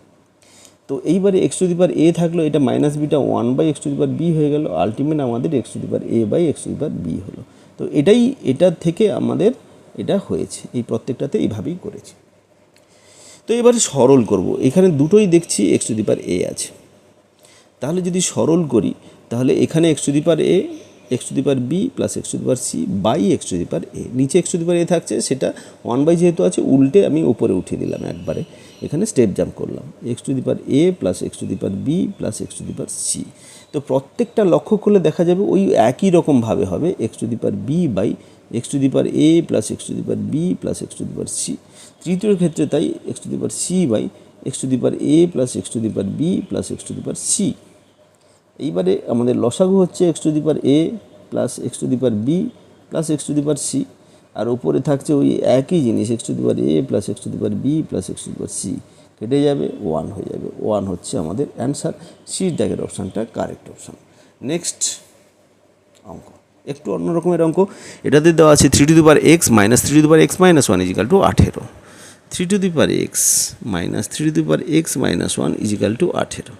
তো এইবারে x to the power a থাকলো, এটা minus beta 1 by x to the power b হয়ে গেল। আলটিমেট আমাদের x to the power a by x to the power b হলো। তো এটার থেকে আমাদের এটা হয়েছে, এই প্রত্যেকটাতে এইভাবেই করেছি। তো এবারে সরল করব, এখানে দুটোই দেখছি এক্স টু দি পাওয়ার এ আছে, তাহলে যদি সরল করি তাহলে এখানে x to the power a, x to the power b plus x to the power c by x to the power a. নিচে এক্স টু দি পাওয়ার এ থাকছে, সেটা 1 বাই যেহেতু আছে উল্টে আমি উপরে উঠিয়ে দিলাম একবারে, এখানে স্টেপ জাম্প করলাম। X to the power a plus x to the power b plus x to the power c. তো প্রত্যেকটা লক্ষ্য করলে দেখা যাবে ওই একই রকমভাবে হবে, x to the power b by x to the power a plus x to the power b plus x to the power c. তৃতীয় ক্ষেত্রে তাই x to the power c by x to the power a plus x to the power b plus x to the power c. এইবারে আমাদের লসাগু হচ্ছে x to the power a plus x to the power b plus x to the power c, আর উপরে থাকছে ওই একই জিনিস x to the power a plus x to the power b plus x to the power c, কেটে যাবে 1 হয়ে যাবে। 1 হচ্ছে আমাদের অ্যান্সার, সির দাগের অপশানটা কারেক্ট অপশান। নেক্সট অঙ্ক একটু অন্য রকমের অঙ্ক। এটাতে দেওয়া আছে 3 to the power x minus 3 to the power x minus 1 is equal to 18। 3 to the power x minus 3 to the power x minus 1 is equal to 18।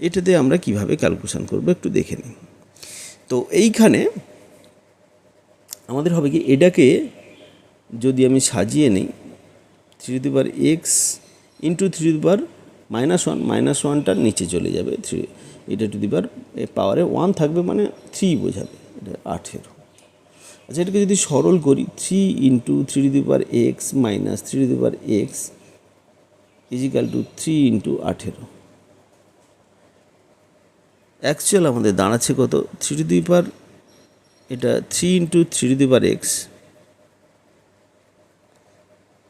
এটাতে আমরা কিভাবে ক্যালকুলেশন করবো একটু দেখে নিই। তো এইখানে আমাদের হবে কি, এটাকে যদি আমি সাজিয়ে নিই 3 to the power x into 3 to the power minus 1, মাইনাস 1টা নিচে চলে যাবে, 3 এটা টু দি পাওয়ারে 1 থাকবে মানে 3 বোঝাবে, এটা 18। আচ্ছা, এটাকে যদি সরল করি 3 into 3 to the power x minus 3 to the power x is equal to 3 into 18। Actual আমাদের দাঁড়াচ্ছে কত, 3 টু দি পাওয়ার এটা 3 into 3 to the power x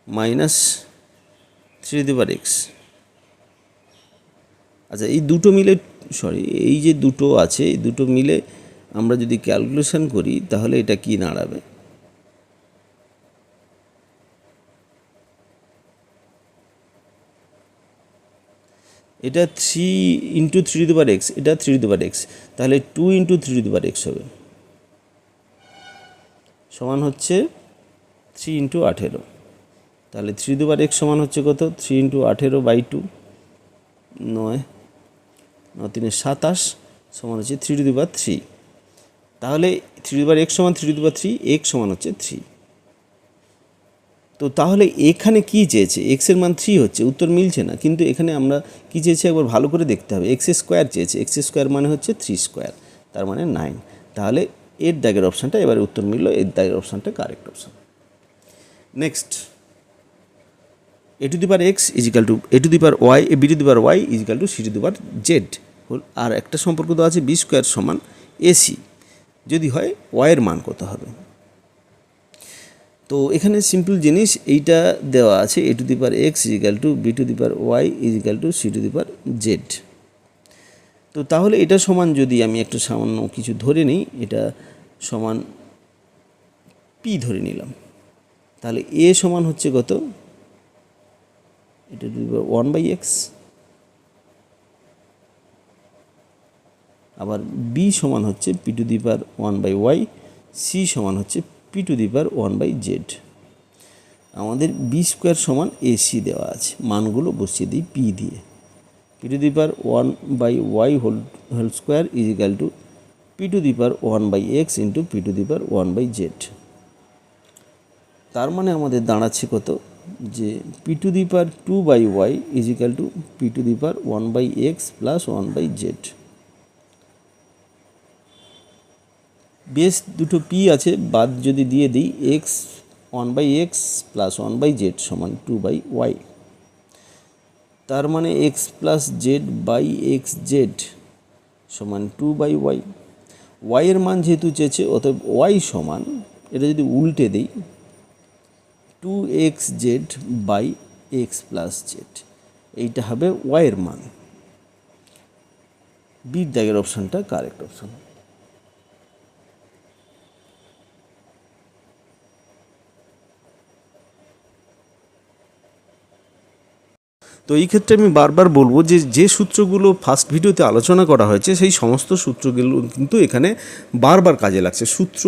minus 3 to the power x. আচ্ছা, এই দুটো মিলে এই যে দুটো আছে এই দুটো মিলে আমরা যদি ক্যালকুলেশন করি তাহলে এটা কি দাঁড়াবে, এটা 3 into 3 to the power x, এটা 3 টু দি পাওয়ার এক্স, তাহলে 2 into 3 to the power x হবে, সমান হচ্ছে 3 ইন্টু 18। তাহলে 3 টু দি পাওয়ার এক্স সমান হচ্ছে কত, 3 ইন্টু 18 বাই 2, 9 9 3 27 সমান হচ্ছে 3 টু দি পাওয়ার 3। তাহলে 3 টু দি পাওয়ার এক্স সমান 3 টু দি পাওয়ার 3, এক্স সমান হচ্ছে 3। তো তাহলে এখানে কি চেয়েছে, এক্সের মান 3 হচ্ছে, উত্তর মিলছে না, কিন্তু এখানে আমরা কি চেয়েছি একবার ভালো করে দেখতে হবে, এক্স স্কোয়ার চেয়েছে, এক্স স্কোয়ার মানে হচ্ছে 3 স্কোয়ার, তার মানে 9। তাহলে এর দাগের অপশানটা এবারে উত্তর মিলল, এর দাগের অপশানটা correct option. Next, a to the power x is equal to a to the power y, b to the power y is equal to c to the power z. আর একটা সম্পর্ক দেওয়া আছে বি স্কোয়ার সমান এসি, যদি হয় ওয়াইয়ের মান কত হবে। তো এখানে সিম্পল জিনিস এইটা দেওয়া আছে, a to the power x is equal to b to the power y is equal to c to the power z. তো তাহলে এটা সমান যদি আমি একটু সামান্য কিছু ধরে নিই, এটা সমান পি ধরে নিলাম, তাহলে এ সমান হচ্ছে কত, এটা to the power 1 by x, আবার বি সমান হচ্ছে p to the power 1 by y, c সমান হচ্ছে p to the power 1 by z. আমাদের বি স্কোয়ার সমান এসি দেওয়া আছে, মানগুলো বসিয়ে দিই পি দিয়ে, p to the power 1 by y whole square is equal to p to the power 1/x into p to the power 1/z। তার মানে আমাদের দাঁড়াচ্ছে কত, যে P to the power 2/y is equal to p to the power 1/x plus 1/z। বেশ দুটো পি আছে, বাদ যদি দিয়ে দিই, এক্স 1/x প্লাস 1/z সমান 2/y। তার মানে x plus z by x z সমান 2/y। ওয়াইয়ের মান যেহেতু চেয়েছে, অতএব ওয়াই সমান, এটা যদি উল্টে দিই, 2xz by x plus Z, এইটা হবে ওয়াইয়ের মান। বির দাগের অপশানটা কারেক্ট অপশান। তো এই ক্ষেত্রে আমি বারবার বলবো যে যে সূত্রগুলো ফার্স্ট ভিডিওতে আলোচনা করা হয়েছে সেই সমস্ত সূত্রগুলো কিন্তু এখানে বারবার কাজে লাগছে। সূত্র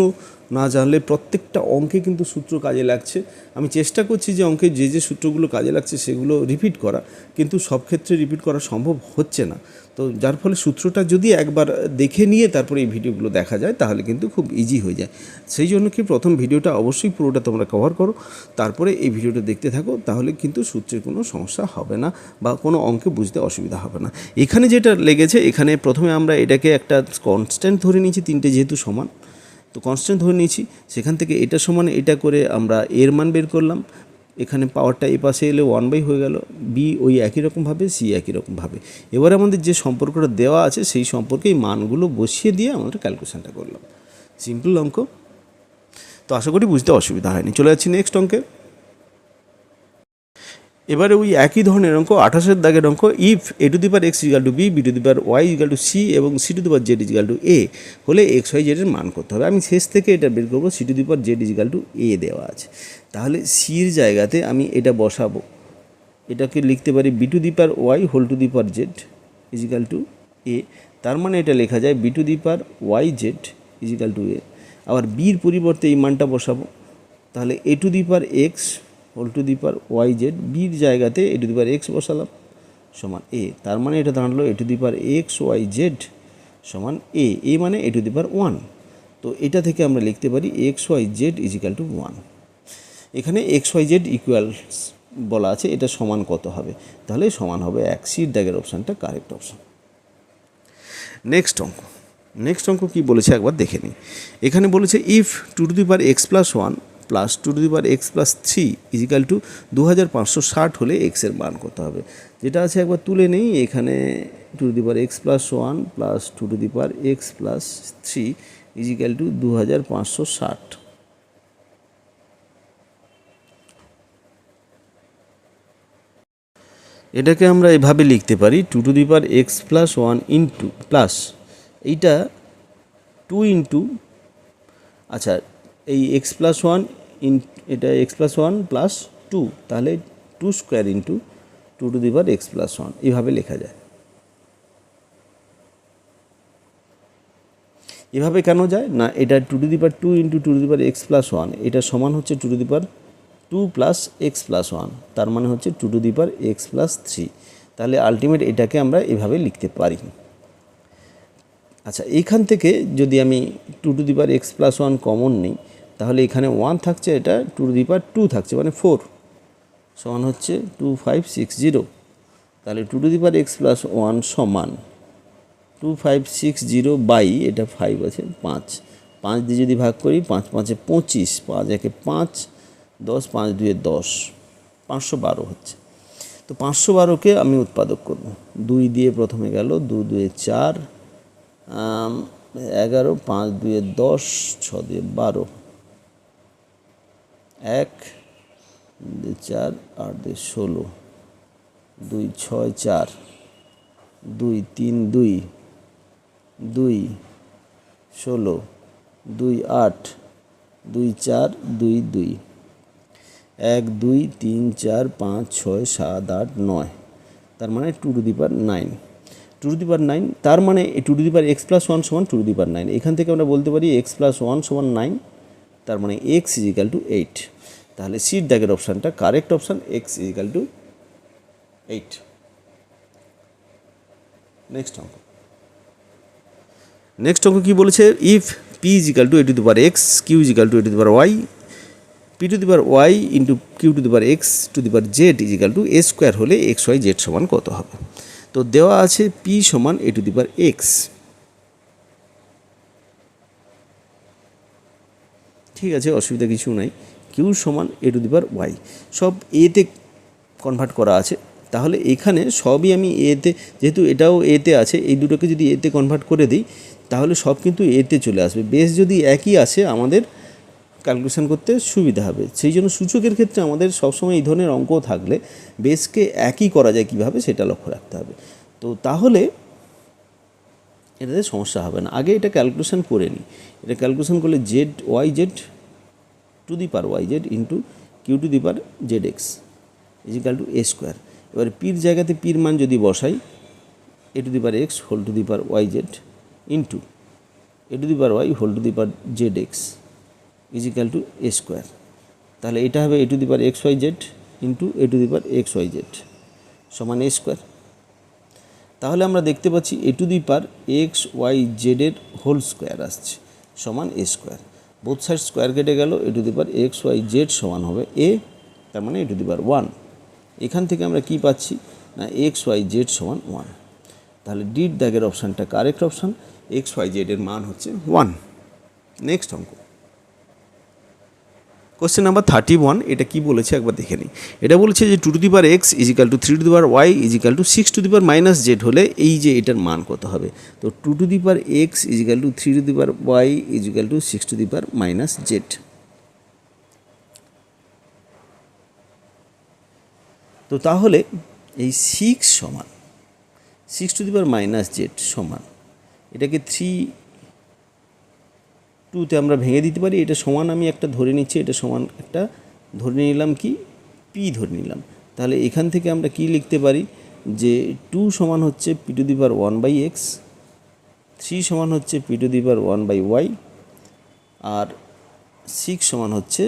না জানলে প্রত্যেকটা অঙ্কে কিন্তু সূত্র কাজে লাগছে। আমি চেষ্টা করছি যে অঙ্কে যে যে সূত্রগুলো কাজে লাগছে সেগুলো রিপিট করা, কিন্তু সব ক্ষেত্রে রিপিট করা সম্ভব হচ্ছে না। তো যার ফলে সূত্রটা যদি একবার দেখে নিয়ে তারপরে এই ভিডিওগুলো দেখা যায় তাহলে কিন্তু খুব ইজি হয়ে যায়। সেই জন্য কি প্রথম ভিডিওটা অবশ্যই পুরোটা তোমরা কভার করো, তারপরে এই ভিডিওটা দেখতে থাকো, তাহলে কিন্তু সূত্রের কোনো সমস্যা হবে না বা কোনো অঙ্কে বুঝতে অসুবিধা হবে না। এখানে যেটা লেগেছে, এখানে প্রথমে আমরা এটাকে একটা কনস্ট্যান্ট ধরে নিয়েছি, তিনটে যেহেতু সমান, তো কনস্ট্যান্ট ধরে নিয়েছি। সেখান থেকে এটা সমান এটা করে আমরা এর মান বের করলাম। এখানে পাওয়ারটা এই পাশে এলে 1/, হয়ে গেল। বি ওই একই রকমভাবে, সি একই রকমভাবে। এবার আমাদের যে সম্পর্কটা দেওয়া আছে সেই সম্পর্কে এই মানগুলো বসিয়ে দিয়ে আমরা ক্যালকুলেশনটা করলাম। সিম্পল অঙ্ক। তো আশা করি বুঝতে অসুবিধা হয়নি। চলে যাচ্ছি নেক্সট অঙ্কে। এবারে ওই একই ধরনের অঙ্ক 28 দাগের অঙ্ক, if a to the power x is equal to b, b to the power y is equal to c এবং c to the power z is equal to a হলে এক্স ওয়াই জেডের মান করতে হবে। আমি শেষ থেকে এটা বের করবো, c to the power z is equal to a দেওয়া আছে। তাহলে সির জায়গাতে আমি এটা বসাবো, এটাকে লিখতে পারি b to the power y whole to the power z is equal to a. তার মানে এটা লেখা যায় b to the power y z is equal to a. আবার বির পরিবর্তে এই মানটা বসাবো, তাহলে a to the power x whole to the power y z, বির জায়গাতে এ টু দি পাওয়ার এক্স বসালাম সমান এ। তার মানে এটা দাঁড়ালো a to the power x y z সমান এ। এ মানে এ টু দি পাওয়ার 1। তো এটা থেকে আমরা লিখতে পারি x y z is equal to 1। এখানে এক্স ওয়াই জেড ইকুয়ালস বলা আছে, এটা সমান কত হবে, তাহলে সমান হবে 1। সির দাগের অপশানটা কারেক্ট অপশান। নেক্সট অঙ্ক কী বলেছে একবার দেখে নিই। এখানে বলেছে if two to the power x plus 1 plus two to the power x plus 3 is equal to 2560 হলে এক্সের মান করতে হবে। যেটা আছে একবার তুলে নেই। এখানে two to the power x plus 1 plus two to the power x plus 3 is equal to 2560। এটাকে আমরা এভাবে লিখতে পারি, two to the power x plus 1 into plus এইটা 2 ইন্টু, আচ্ছা এই এক্স প্লাস 1 এটা এক্স প্লাস 1 প্লাস 2, তাহলে 2 square into two to the power x plus 1 এইভাবে লেখা যায়। এভাবে কেন যায় না, এটা two to the power 2 into two to the power x plus 1, এটা সমান হচ্ছে two to the power 2 plus x plus 1, তার মানে হচ্ছে two to the power x plus 3। তাহলে আলটিমেট এটাকে আমরা এভাবে লিখতে পারি। আচ্ছা, এইখান থেকে যদি আমি two to the power x plus 1 common নিই, তাহলে এখানে 1 থাকছে, এটা টু টু দি পাওয়ার 2 থাকছে, মানে 4 সমান হচ্ছে 2560। তাহলে two to the power x plus 1 সমান 2560 বাই, এটা 5 আছে, 5 দিয়ে যদি ভাগ করি, 5 5 25, 5 1 5, 10, 5 2 10, 512 হচ্ছে। তো 512কে আমি উৎপাদক করব, 2 দিয়ে প্রথমে গেল, 2 2 4, 11, 5 2 10, 6 2 12, 1 2 4, 8 2 16, 2 6 4, 2 3 2, 2 16, 2 8, 2 4 2 2, 1 2 3 4 5 6 7 8 9, তার মানে two to the power 9। Two to the power 9, তার মানে two to the power x plus 1 সমান টু টু দি পাওয়ার 9। এখান থেকে আমরা বলতে পারি এক্স প্লাস 1 সমান 9, তার মানে এক্স ইজিক্যাল টু 8। তাহলে সির দাগের অপশানটা correct option, x is equal to 8। Next next অঙ্ক কী বলেছে, if p is equal to a to the power x, q is equal to a to the power y, p to the power y into q to the power x to the power z is equal to a square হলে এক্স ওয়াই জেড সমান কত হবে। তো দেওয়া আছে পি সমান এ টু দি পাওয়ার এক্স, ঠিক আছে, অসুবিধা কিছু নাই। কিউ সমান এ টু দি পাওয়ার ওয়াই, সব এতে কনভার্ট করা আছে, তাহলে এখানে সবই আমি এতে, যেহেতু এটাও এতে আছে, এই দুটোকে যদি এতে কনভার্ট করে দিই তাহলে সব কিন্তু এতে চলে আসবে। বেস যদি একই আছে আমাদের ক্যালকুলেশন করতে সুবিধা হবে। সেই জন্য সূচকের ক্ষেত্রে আমাদের সবসময় এই ধরনের অঙ্ক থাকলে বেসকে একই করা যায় কীভাবে সেটা লক্ষ্য রাখতে হবে। তো তাহলে এটাতে সমস্যা হবে না। আগে এটা ক্যালকুলেশন করে নিই। এটা ক্যালকুলেশন করলে z y z to the power y z into q to the power z x is equal to a square. এবারে পির জায়গাতে পির মান যদি বসাই, a to the power x whole to the power y z into a to the power y whole to the power z x is equal to a square. তাহলে এটা হবে a to the power x y z into a to the power x y z সমান এ স্কোয়ার। তাহলে আমরা দেখতে পাচ্ছি a to the power x y জেডের হোল স্কোয়ার আসছে সমান a square. Both side square কেটে গেল, a to the power x y z সমান হবে এ, তার মানে এ টু দি পাওয়ার ওয়ান। এখান থেকে আমরা কি পাচ্ছি না এক্স ওয়াই জেড সমান ওয়ান। তাহলে ডির দাগের অপশানটা কারেক্ট অপশান, এক্স ওয়াই জেডের মান হচ্ছে ওয়ান। নেক্সট অঙ্ক, কোশ্চেন নাম্বার 31। এটা কি বলেছে একবার দেখে নিই। এটা বলেছে যে two to the power x is equal to three to the power y is equal to six to the power minus z হলে এই যে এটার মান কত হবে। তো two to the power x is equal to three to the power y is equal to six to the power minus z. তো তাহলে এই সিক্স সমান six to the power minus z সমান, এটাকে থ্রি টুতে আমরা ভেঙে দিতে পারি। এটা সমান আমি একটা ধরে নিচ্ছি, এটা সমান একটা ধরে নিলাম কি পি ধরে নিলাম। তাহলে এখান থেকে আমরা কি লিখতে পারি যে টু সমান হচ্ছে p to the power one by x, three সমান হচ্ছে p to the power one by y, আর সিক্স সমান হচ্ছে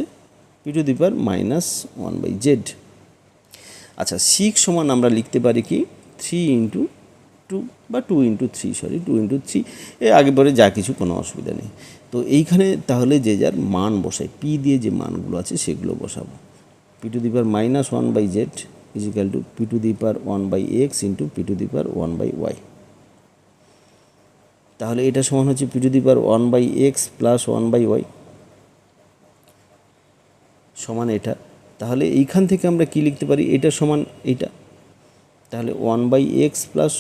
p to the power minus one by z. আচ্ছা, সিক্স সমান আমরা লিখতে পারি কি থ্রি ইন্টু টু বা two into three, sorry two into three, এ আগে পরে যা কিছু কোনো অসুবিধা নেই। তো এইখানে তাহলে যে যার মান বসাই, পি দিয়ে যে মানগুলো আছে সেগুলো বসাবো। P to the power minus one by z is equal to p to the power one by x into p to the power one by y. তাহলে এটা সমান হচ্ছে p to the power one by x plus one by y সমান এটা। তাহলে এইখান থেকে আমরা কি লিখতে পারি, এটা সমান এইটা। তাহলে one by x plus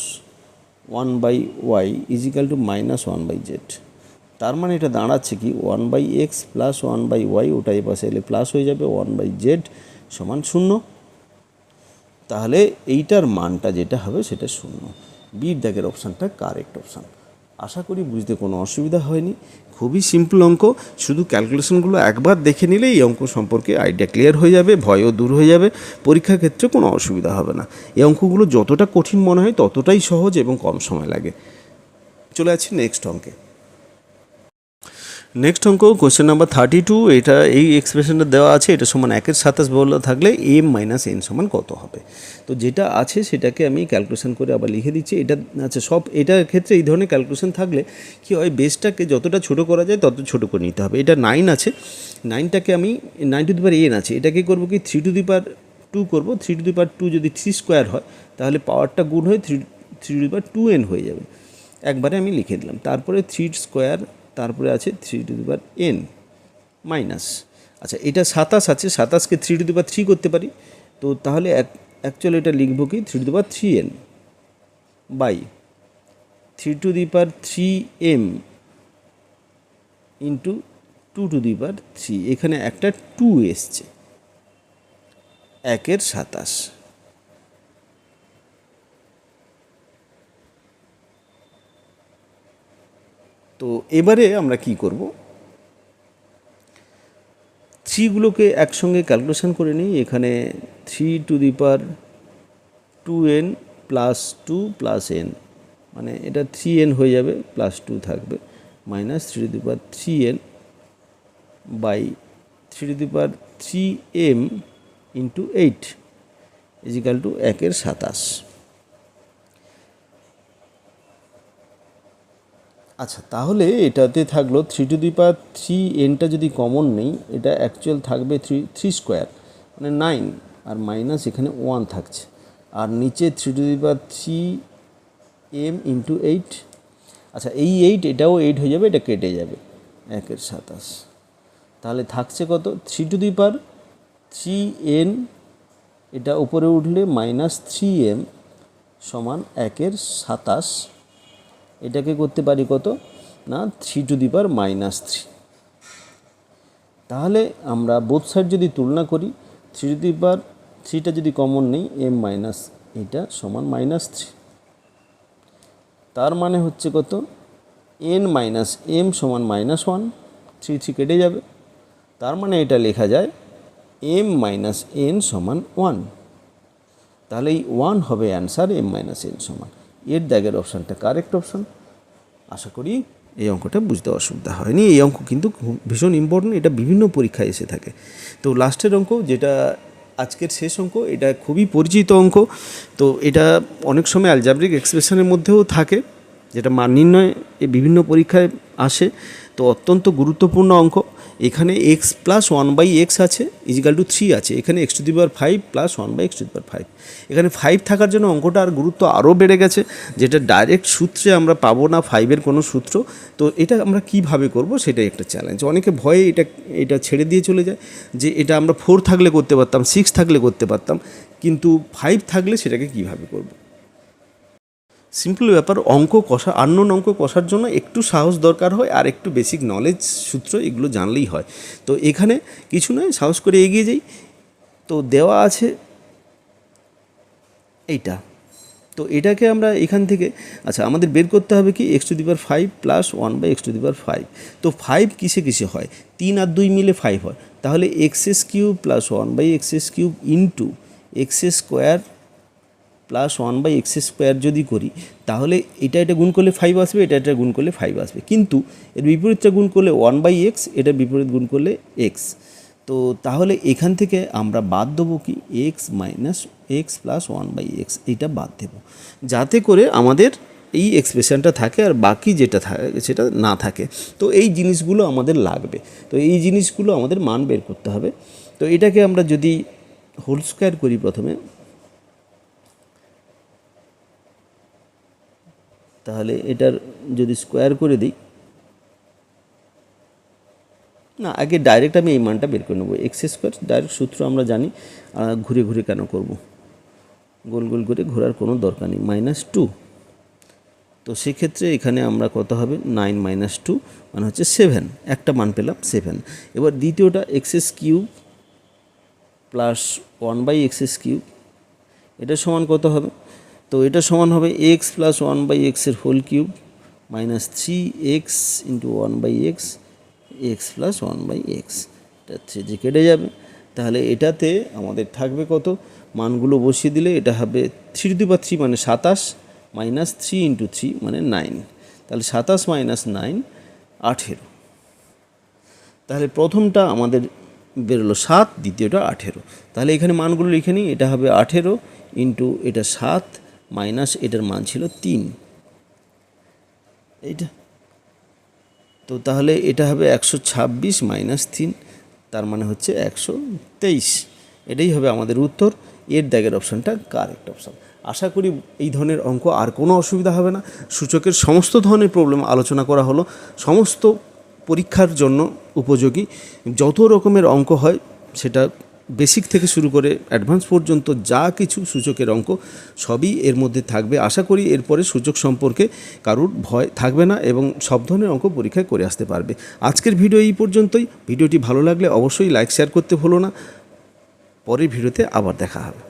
one by y is equal to minus one by z. তার মানে এটা দাঁড়াচ্ছে কি one by x plus one by y, ওটা এই পাশে এলে প্লাস হয়ে যাবে, ওয়ান বাই জেড সমান শূন্য। তাহলে এইটার মানটা যেটা হবে সেটা শূন্য। বির দাগের অপশানটা কারেক্ট অপশান। আশা করি বুঝতে কোনো অসুবিধা হয়নি। খুবই সিম্পল অঙ্ক, শুধু ক্যালকুলেশনগুলো একবার দেখে নিলে এই অঙ্ক সম্পর্কে আইডিয়া ক্লিয়ার হয়ে যাবে, ভয়ও দূর হয়ে যাবে, পরীক্ষার ক্ষেত্রে কোনো অসুবিধা হবে না। এই অঙ্কগুলো যতটা কঠিন মনে হয় ততটাই সহজ এবং কম সময় লাগে। চলে যাচ্ছি নেক্সট অঙ্কে। নেক্সট অঙ্ক কোশ্চেন নাম্বার 32। এটা এই এক্সপ্রেশনটা দেওয়া আছে, এটা সমান একের 27 বলা থাকলে এম মাইনাস এন সমান কত হবে। তো যেটা আছে সেটাকে আমি ক্যালকুলেশন করে আবার লিখে দিচ্ছি। এটা আচ্ছা, সব এটার ক্ষেত্রে এই ধরনের ক্যালকুলেশন থাকলে কী হয়, বেসটাকে যতটা ছোটো করা যায় তত ছোটো করে নিতে হবে। এটা 9 আছে, 9টাকে আমি 9 টু দি পাওয়ার এন আছে, এটাকে করবো কি 3 টু দি পাওয়ার 2 করবো। 3 টু দি পাওয়ার 2 যদি 3 স্কোয়ার হয় তাহলে পাওয়ারটা গুণ হয়ে 3 টু দি পাওয়ার 2n হয়ে যাবে। একবারে আমি লিখে দিলাম। তারপরে 3 স্কোয়ার, তারপরে আছে 3 to the power n minus, আচ্ছা এটা 27 আছে, 27কে 3 টু দি পাওয়ার 3 করতে পারি। তো তাহলে অ্যাকচুয়ালি এটা লিখবো কি 3 to the power 3n by 3 to the power 3m into 2 to the power 3। এখানে একটা 2 এসছে, একের 27। তো এবারে আমরা কি করব, থ্রিগুলোকে একসঙ্গে ক্যালকুলেশন করে নিই। এখানে 3 to the power 2n plus 2 plus n, মানে এটা 3n হয়ে যাবে, প্লাস 2 থাকবে, minus 3 to the power 3n by 3 to the power 3m into 8 is equal to একের 27। আচ্ছা, তাহলে এটাতে থাকলো 3^3 যদি কমন নেই, এটা অ্যাকচুয়াল থাকবে 3 স্কোয়ার মানে 9, আর মাইনাস এখানে 1 থাকছে, আর নিচে 3^3 ইন্টু 8। আচ্ছা, এই 8 এটাও 8 হয়ে যাবে, এটা কেটে যাবে, 1/27। তাহলে থাকছে কত, 3^3n, এটা উপরে উঠলে -3m সমান 1/27। এটাকে করতে পারি কত না 3^-3। তাহলে আমরা বোথ সাইড যদি তুলনা করি, 3^3টা যদি কমন নেই, m মাইনাস এটা সমান -3। তার মানে হচ্ছে কত, n মাইনাস m সমান -1, 3 কেটে যাবে। তার মানে এটা লেখা যায় m মাইনাস n সমান 1। তাহলে এই 1 হবে অ্যান্সার, m মাইনাস n সমান। এর দাগের অপশানটা কারেক্ট অপশান। আশা করি এই অঙ্কটা বুঝতে অসুবিধা হয়নি। এই অঙ্ক কিন্তু ভীষণ ইম্পর্টেন্ট, এটা বিভিন্ন পরীক্ষায় এসে থাকে। তো লাস্টের অঙ্ক, যেটা আজকের শেষ অঙ্ক, এটা খুবই পরিচিত অঙ্ক। তো এটা অনেক সময় অ্যালজাব্রিক এক্সপ্রেশনের মধ্যেও থাকে, যেটা মান নির্ণয় বিভিন্ন পরীক্ষায় আসে। তো অত্যন্ত গুরুত্বপূর্ণ অঙ্ক। এখানে x + 1/x আছে = 3 আছে, এখানে x⁵ + 1/x⁵। এখানে 5 থাকার জন্য অঙ্কটার গুরুত্ব আরও বেড়ে গেছে, যেটা ডাইরেক্ট সূত্রে আমরা পাবো না, 5-এর কোনো সূত্র। তো এটা আমরা কিভাবে করব, সেটাই একটা চ্যালেঞ্জ। অনেকে ভয়ে এটা ছেড়ে দিয়ে চলে যায়, যে এটা আমরা 4 থাকলে করতে পারতাম, 6 থাকলে করতে পারতাম, কিন্তু 5 থাকলে সেটাকে কিভাবে করব। সিম্পল ব্যাপার, অঙ্ক কষা, আননোন অঙ্ক কষার জন্য একটু সাহস দরকার হয়, আর একটু বেসিক নলেজ, সূত্র এগুলো জানলেই হয়। তো এখানে কিছু নয়, সাহস করে এগিয়ে যাই। তো দেওয়া আছে এইটা, তো এটাকে আমরা এখান থেকে, আচ্ছা আমাদের বের করতে হবে কি, x⁵ + 1/x⁵। তো 5 কিসে কিসে হয়, 3 আর 2 মিলে 5 হয়। তাহলে x³ + 1/x³ into x² + 1/x² যদি করি, তাহলে এটা গুণ করলে 5 আসবে, এটা গুণ করলে 5 আসবে। কিন্তু এর বিপরীতটা গুণ করলে 1/x, এটা বিপরীত গুণ করলে x। তো তাহলে এখান থেকে আমরা বাদ দেবো কি, x + 1/x, এটা বাদ দেব, যাতে করে আমাদের এই এক্সপ্রেশনটা থাকে, আর বাকি যেটা থাকে সেটা না থাকে। তো এই জিনিসগুলো আমাদের লাগবে, তো এই জিনিসগুলো আমাদের মান বের করতে হবে। তো এটাকে আমরা যদি হোল স্কোয়ার করি, প্রথমে তাহলে এটার যদি স্কোয়ার করে দিই, না আগে ডাইরেক্ট আমি এই মানটা বের করে নেবো, x², ডাইরেক্ট সূত্র আমরা জানি, ঘুরে ঘুরে কেন করব, গোল গোল করে ঘোরার কোনো দরকার নেই, -2। তো সেক্ষেত্রে এখানে আমরা কত হবে, 9 - 2 মানে হচ্ছে 7, একটা মান পেলাম 7। এবার দ্বিতীয়টা x³ + 1/x³, এটা সমান কত হবে, তো এটা সমান হবে x + 1/x³ -3x × 1/x, x + 1/x, এটা 3 কেটে যাবে। তাহলে এটাতে আমাদের থাকবে কত, মানগুলো বসিয়ে দিলে এটা হবে 3³ মানে 27, -3 × 3 মানে 9। তাহলে 27 - 9 18। তাহলে প্রথমটা আমাদের বেরোলো 7, দ্বিতীয়টা 18। তাহলে এখানে মানগুলো লিখে নিই, এটা হবে 18 ইন্টু এটা 7 মাইনাস এটার মান ছিল 3, এইটা। তো তাহলে এটা হবে 126 - 3, তার মানে হচ্ছে 123। এটাই হবে আমাদের উত্তর। এর দাগের অপশানটা কারেক্ট অপশান। আশা করি এই ধরনের অঙ্ক আর কোনো অসুবিধা হবে না। সূচকের সমস্ত ধরনের প্রবলেম আলোচনা করা হলো, সমস্ত পরীক্ষার জন্য উপযোগী যত রকমের অঙ্ক হয়, সেটা বেসিক থেকে শুরু করে অ্যাডভান্স পর্যন্ত যা কিছু সূচকের অঙ্ক সবই এর মধ্যে থাকবে। আশা করি এরপরে সূচক সম্পর্কে কারুর ভয় থাকবে না এবং সব ধরনের অঙ্ক পরীক্ষায় করে আসতে পারবে। আজকের ভিডিও এই পর্যন্তই। ভিডিওটি ভালো লাগলে অবশ্যই লাইক শেয়ার করতে ভুলো না। পরের ভিডিওতে আবার দেখা হবে।